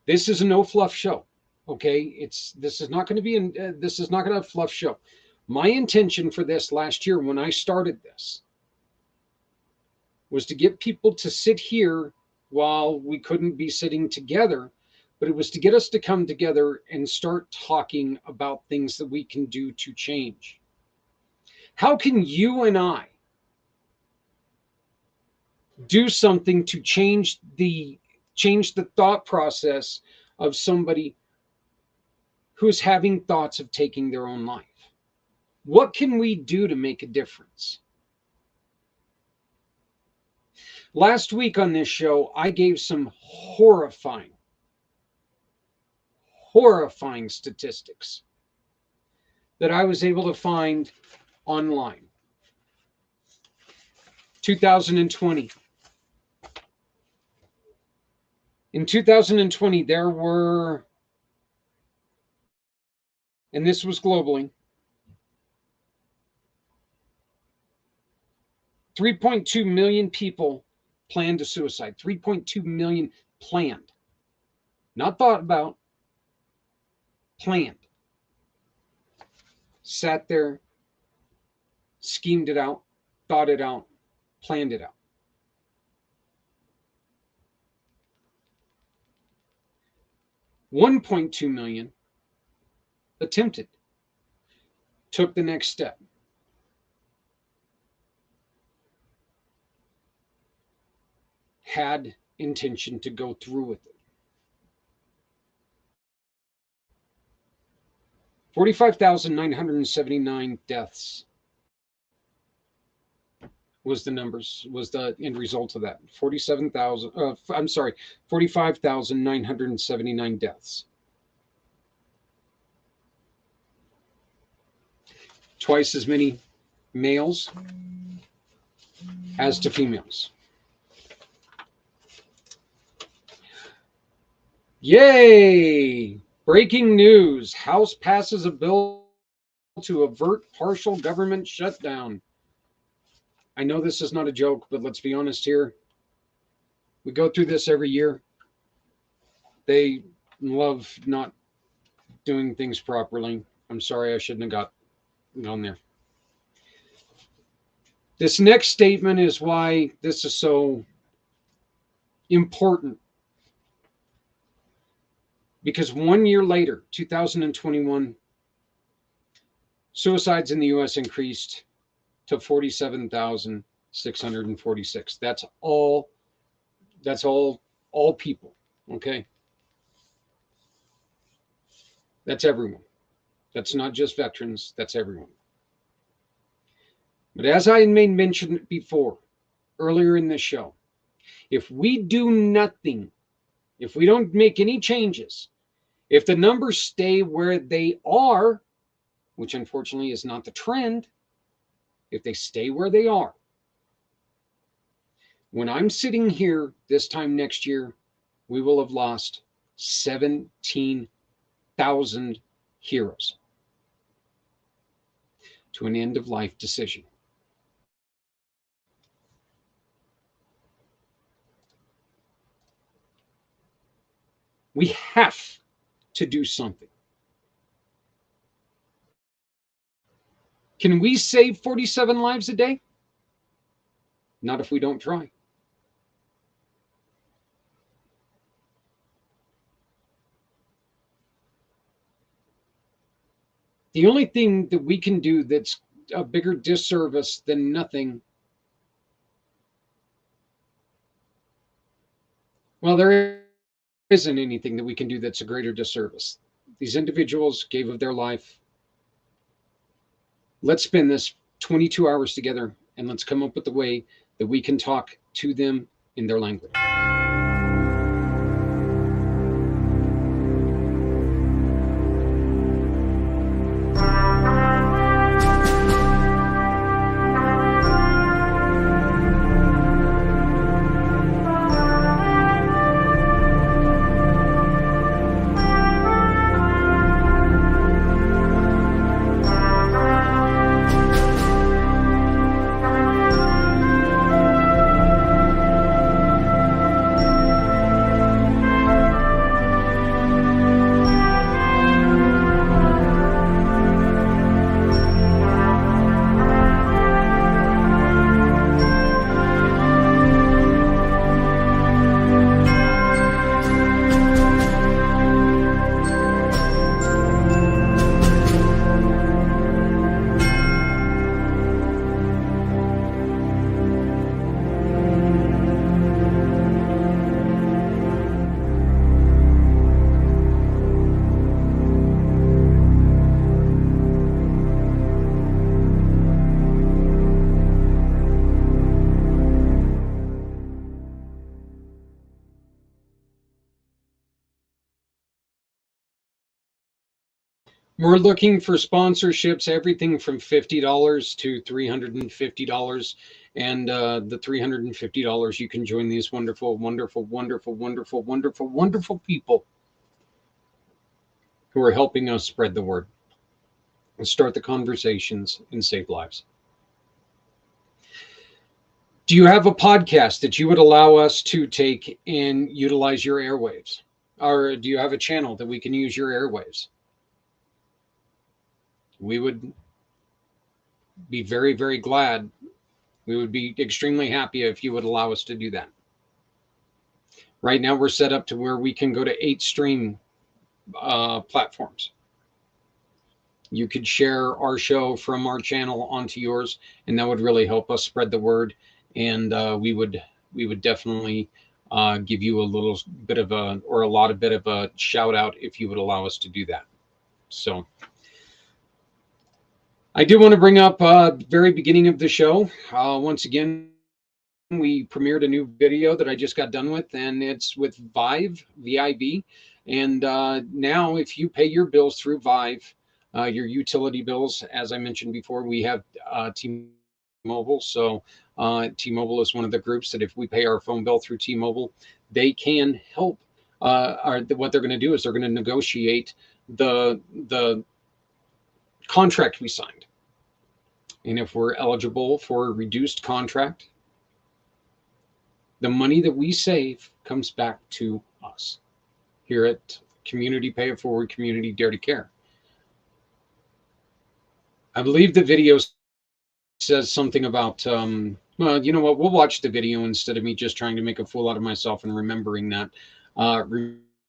This is a no fluff show. Okay, this is not going to be this is not going to be a fluff show. My intention for this last year when I started this was to get people to sit here while we couldn't be sitting together, but it was to get us to come together and start talking about things that we can do to change. How can you and I do something to change the thought process of somebody who's having thoughts of taking their own life? What can we do to make a difference? Last week on this show, I gave some horrifying statistics that I was able to find online. 2020. In 2020, there were, and this was globally, 3.2 million people planned a suicide. 3.2 million planned. Not thought about, planned. Sat there, schemed it out, thought it out, planned it out. 1.2 million attempted, took the next step. Had intention to go through with it. 45,979 deaths was the end result of that. 45,979 deaths. Twice as many males as to females. Yay! Breaking news. House passes a bill to avert partial government shutdown. I know this is not a joke, but let's be honest here. We go through this every year. They love not doing things properly. I'm sorry, I shouldn't have gone there. This next statement is why this is so important. Because 1 year later, 2021, suicides in the U.S. increased to 47,646. That's all people, okay? That's everyone. That's not just veterans, that's everyone. But as I made mention before, earlier in this show, if we do nothing, if we don't make any changes, if the numbers stay where they are, which unfortunately is not the trend, if they stay where they are, when I'm sitting here this time next year, we will have lost 17,000 heroes to an end-of-life decision. We have to do something. Can we save 47 lives a day? Not if we don't try. The only thing that we can do that's a bigger disservice than nothing, well, there isn't anything that we can do that's a greater disservice. These individuals gave of their life. Let's spend this 22 hours together and let's come up with a way that we can talk to them in their language. We're looking for sponsorships, everything from $50 to $350. And the $350, you can join these wonderful, wonderful, wonderful, wonderful, wonderful, wonderful people who are helping us spread the word and start the conversations and save lives. Do you have a podcast that you would allow us to take and utilize your airwaves? Or do you have a channel that we can use your airwaves? We would be very, very glad. We would be extremely happy if you would allow us to do that. Right now, we're set up to where we can go to 8 stream platforms. You could share our show from our channel onto yours, and that would really help us spread the word. And we would definitely give you a little bit of a, or a lot of bit of a shout out if you would allow us to do that. So I do want to bring up very beginning of the show. Once again, we premiered a new video that I just got done with, and it's with Vive, V-I-V. And now if you pay your bills through Vive, your utility bills, as I mentioned before, we have T-Mobile. So T-Mobile is one of the groups that if we pay our phone bill through T-Mobile, they can help. What they're going to do is they're going to negotiate the contract we signed. And if we're eligible for a reduced contract, the money that we save comes back to us here at Community Pay It Forward, Community Dare to Care. I believe the video says something about, well, you know what? We'll watch the video instead of me just trying to make a fool out of myself and remembering that,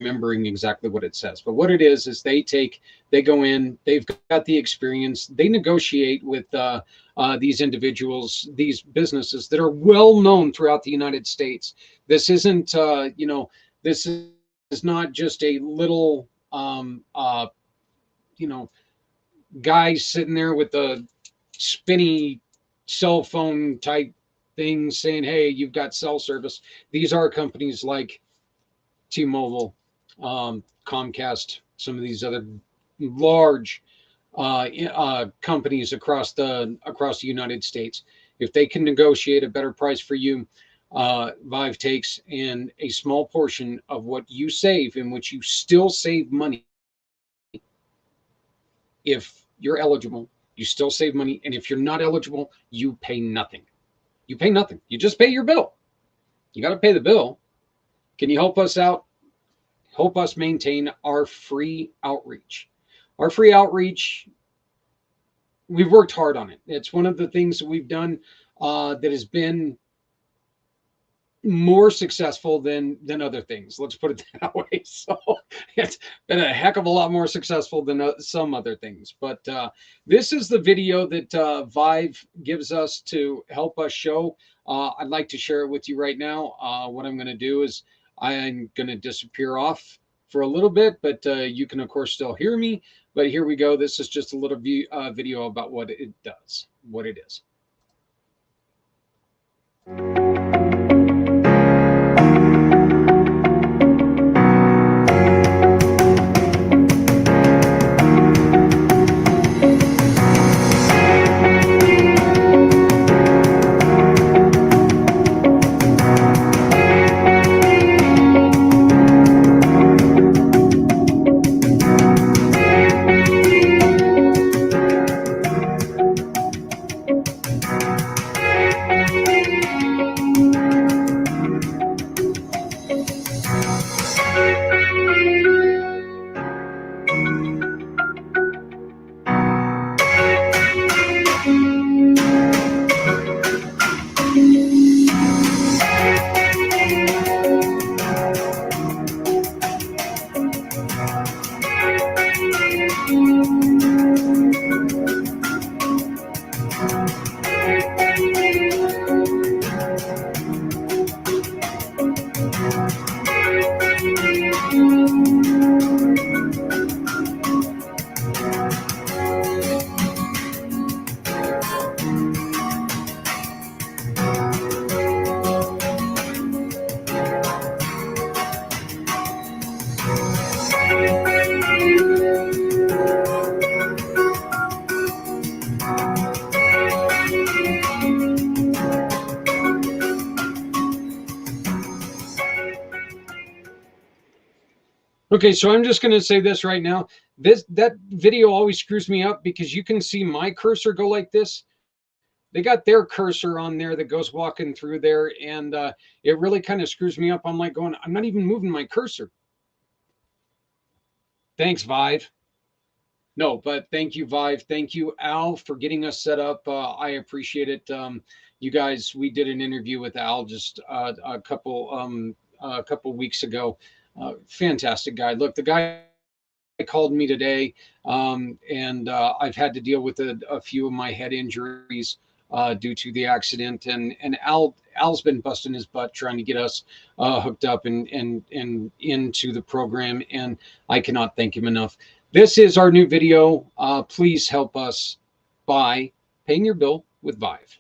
remembering exactly what it says. But what it is they go in, they've got the experience, they negotiate with these individuals, these businesses that are well known throughout the United States. This isn't, this is not just a little, guy sitting there with a spinny cell phone type thing saying, hey, you've got cell service. These are companies like T-Mobile, Comcast, some of these other large companies across the United States. If they can negotiate a better price for you, Vive takes and a small portion of what you save, in which you still save money. If you're eligible, you still save money, and if you're not eligible, you pay nothing. You pay nothing. You just pay your bill. You got to pay the bill. Can you help us out? Help us maintain our free outreach. Our free outreach, we've worked hard on it. It's one of the things that we've done that has been more successful than other things. Let's put it that way. So it's been a heck of a lot more successful than some other things. But this is the video that Vive gives us to help us show. I'd like to share it with you right now. What I'm going to do is I'm going to disappear off for a little bit, but you can of course still hear me. But here we go. This is just a little video about what it does, what it is. Okay, so I'm just going to say this right now. That video always screws me up because you can see my cursor go like this. They got their cursor on there that goes walking through there, and it really kind of screws me up. I'm like going, I'm not even moving my cursor. Thanks, Vive. No, but thank you, Vive. Thank you, Al, for getting us set up. I appreciate it. You guys, we did an interview with Al just a couple weeks ago. Fantastic guy. Look, the guy called me today, and I've had to deal with a few of my head injuries due to the accident, and Al's been busting his butt trying to get us hooked up and into the program, and I cannot thank him enough. This is our new video. Please help us by paying your bill with Vive.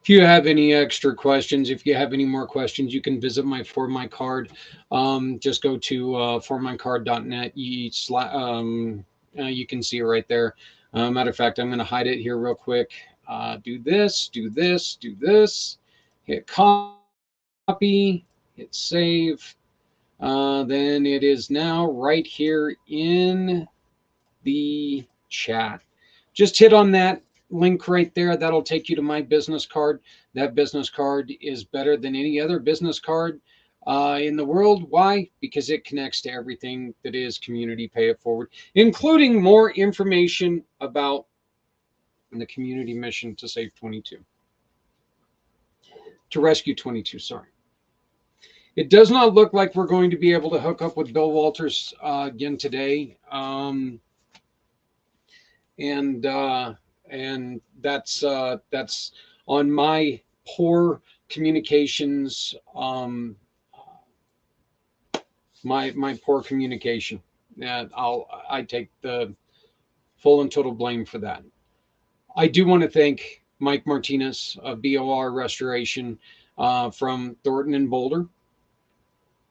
If you have any extra questions, if you have any more questions, you can visit my For My Card. Just go to formycard.net. You can see it right there. Matter of fact, I'm going to hide it here real quick. Do this, do this, do this. Hit copy, hit save. Then it is now right here in the chat. Just hit on that link right there. That'll take you to my business card. That business card is better than any other business card in the world. Why? Because it connects to everything that is Community Pay It Forward, including more information about the community mission to save 22. To rescue 22, sorry. It does not look like we're going to be able to hook up with Bill Walters again today. And that's on my poor communications, my poor communication. I take the full and total blame for that. I do want to thank Mike Martinez of BOR Restoration from Thornton and Boulder.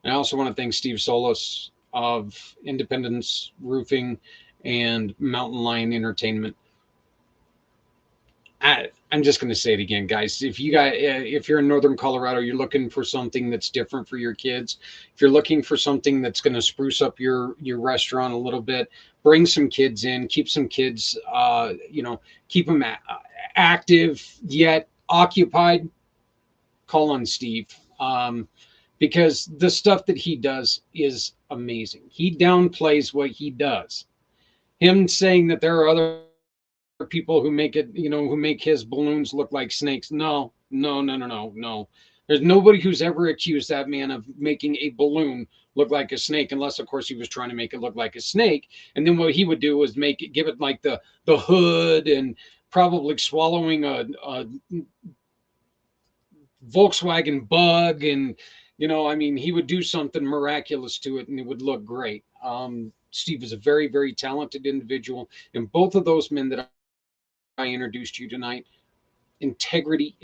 I also want to thank Steve Solis of Independence Roofing and Mountain Lion Entertainment. I'm just going to say it again, guys. If you're in Northern Colorado, you're looking for something that's different for your kids. If you're looking for something that's going to spruce up your restaurant a little bit, bring some kids in, keep some kids, keep them active yet occupied. Call on Steve, because the stuff that he does is amazing. He downplays what he does. Him saying that there are other people who make it, who make his balloons look like snakes. No. There's nobody who's ever accused that man of making a balloon look like a snake, unless of course he was trying to make it look like a snake. And then what he would do was give it like the hood, and probably swallowing a Volkswagen Bug, and he would do something miraculous to it and it would look great. Steve is a very, very talented individual, and both of those men that I introduced you tonight, integrity.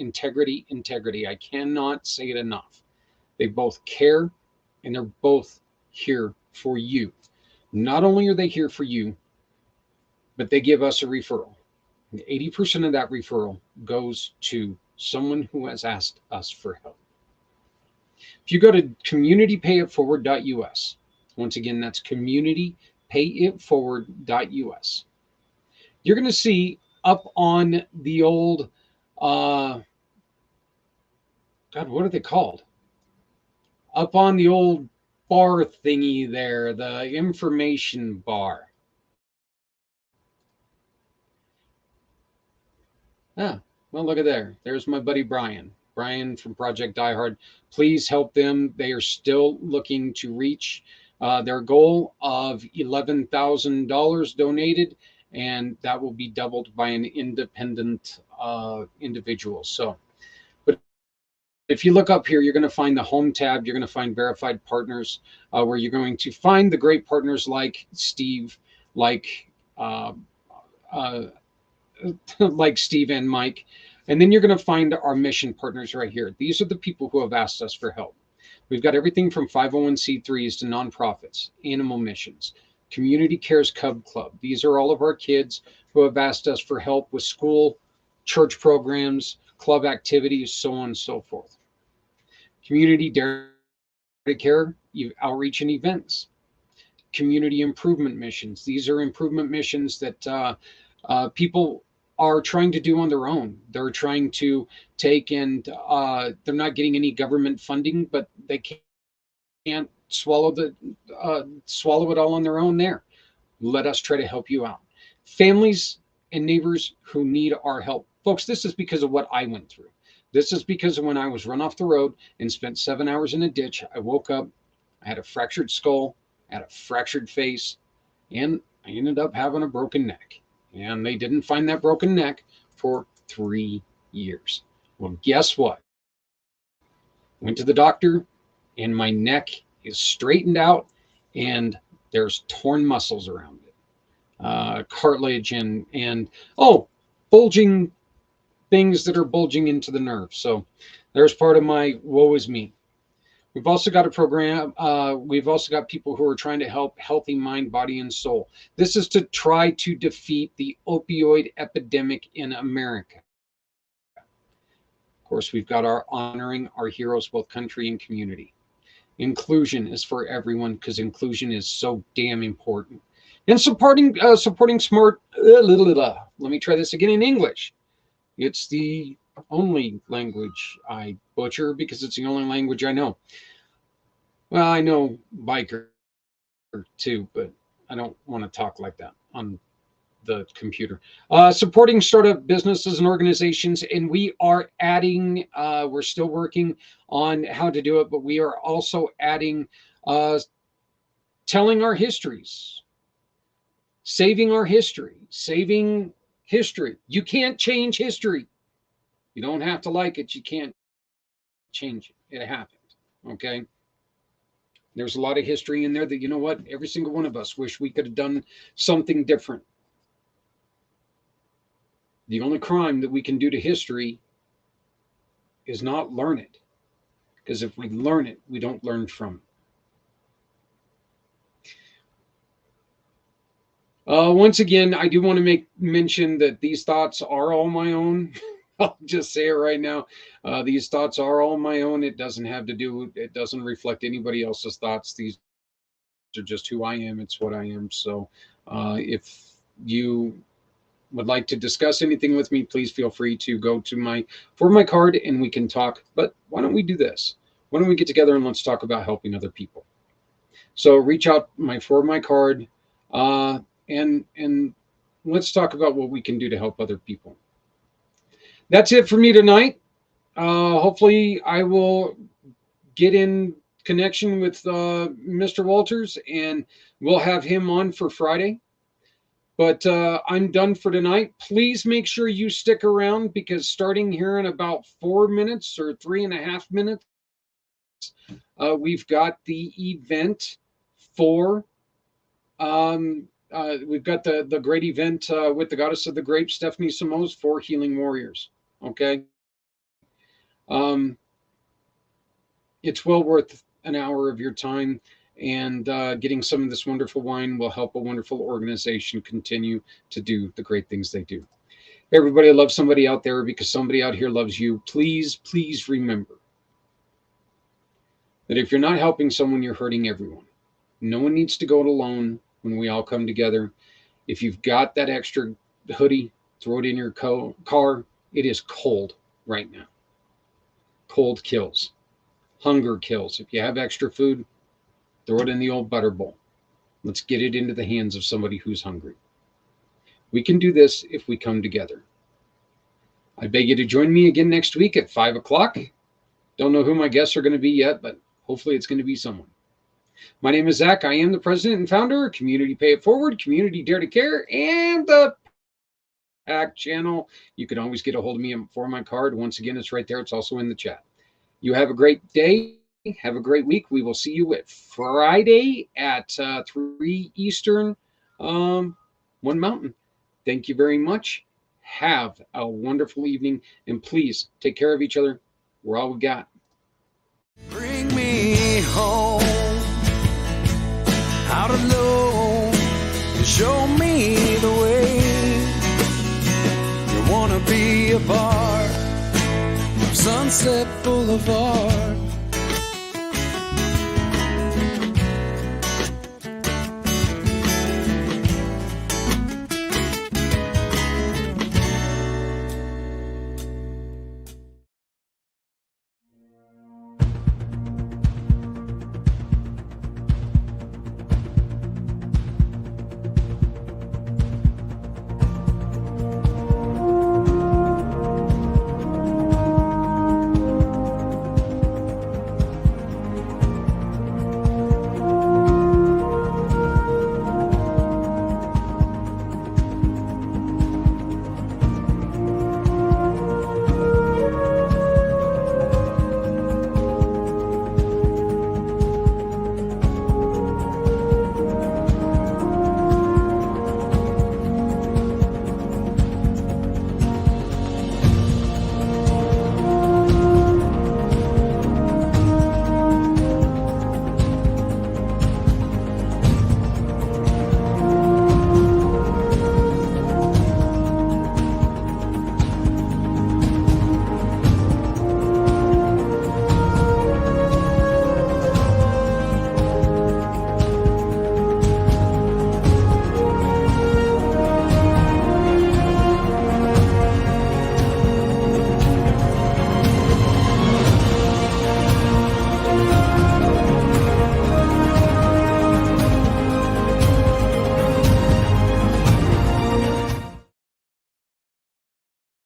I cannot say it enough. They both care, and they're both here for you. Not only are they here for you, but they give us a referral. And 80% of that referral goes to someone who has asked us for help. If you go to communitypayitforward.us, once again, that's communitypayitforward.us, you're going to see up on the old, God, what are they called? Up on the old bar thingy there, the information bar. Ah, well, look at there. There's my buddy Brian from Project Die Hard. Please help them. They are still looking to reach their goal of $11,000 donated, and that will be doubled by an independent individual. So, but if you look up here, you're going to find the home tab. You're going to find verified partners, where you're going to find the great partners like Steve, like Steve and Mike. And then you're going to find our mission partners right here. These are the people who have asked us for help. We've got everything from 501c3s to nonprofits, animal missions, Community Cares Cub Club. These are all of our kids who have asked us for help with school, church programs, club activities, so on and so forth. Community Dare to Care outreach and events. Community improvement missions. These are improvement missions that people are trying to do on their own. They're trying to take and they're not getting any government funding, but they can't swallow it all on their own there. Let us try to help you out. Families and neighbors who need our help. Folks, this is because of what I went through. This is because of when I was run off the road and spent 7 hours in a ditch. I woke up, I had a fractured skull, I had a fractured face, and I ended up having a broken neck. And they didn't find that broken neck for 3 years. Well, guess what? Went to the doctor, and my neck is straightened out, and there's torn muscles around it, cartilage, and bulging things that are bulging into the nerve. So there's part of my woe is me. We've also got a program. We've also got people who are trying to help healthy mind, body, and soul. This is to try to defeat the opioid epidemic in America. Of course, we've got our honoring our heroes, both country and community. Inclusion is for everyone because inclusion is so damn important. And supporting smart. Let me try this again in English. It's the only language I butcher because it's the only language I know. Well, I know biker too, but I don't want to talk like that on the computer. Supporting startup businesses and organizations, and we are adding, we're still working on how to do it, but we are also adding telling our histories, saving our history, saving history. You can't change history. You don't have to like it. You can't change it. It happened. Okay. There's a lot of history in there that, you know what, every single one of us wish we could have done something different. The only crime that we can do to history is not learn it. Because if we learn it, we don't learn from it. Once again, I do want to mention that these thoughts are all my own. I'll just say it right now. These thoughts are all my own. It doesn't reflect anybody else's thoughts. These are just who I am. It's what I am. So if you would like to discuss anything with me, please feel free to go to my card and we can talk. But why don't we do this? Why don't we get together and let's talk about helping other people? So reach out for my card and let's talk about what we can do to help other people. That's it for me tonight. Hopefully I will get in connection with Mr. Walters and we'll have him on for Friday. But I'm done for tonight. Please make sure you stick around because starting here in about 4 minutes or 3.5 minutes, we've got the event for we've got the great event with the goddess of the grape, Stephanie Samos, for Healing Warriors. Okay. It's well worth an hour of your time, and getting some of this wonderful wine will help a wonderful organization continue to do the great things they do. Everybody loves somebody out there because somebody out here loves you. Please, please remember that if you're not helping someone, you're hurting everyone. No one needs to go it alone when we all come together. If you've got that extra hoodie, throw it in your car. It is cold right now. Cold kills. Hunger kills. If you have extra food, throw it in the old butter bowl. Let's get it into the hands of somebody who's hungry. We can do this if we come together. I beg you to join me again next week at 5 o'clock. Don't know who my guests are going to be yet, but hopefully it's going to be someone. My name is Zach. I am the president and founder of Community Pay It Forward, Community Dare to Care, and the pACT channel. You can always get a hold of me for my card. Once again, it's right there. It's also in the chat. You have a great day. Have a great week. We will see you at Friday at 3 Eastern, 1 Mountain. Thank you very much. Have a wonderful evening. And please take care of each other. We're all we got. Bring me home out alone. a bar, Sunset Boulevard.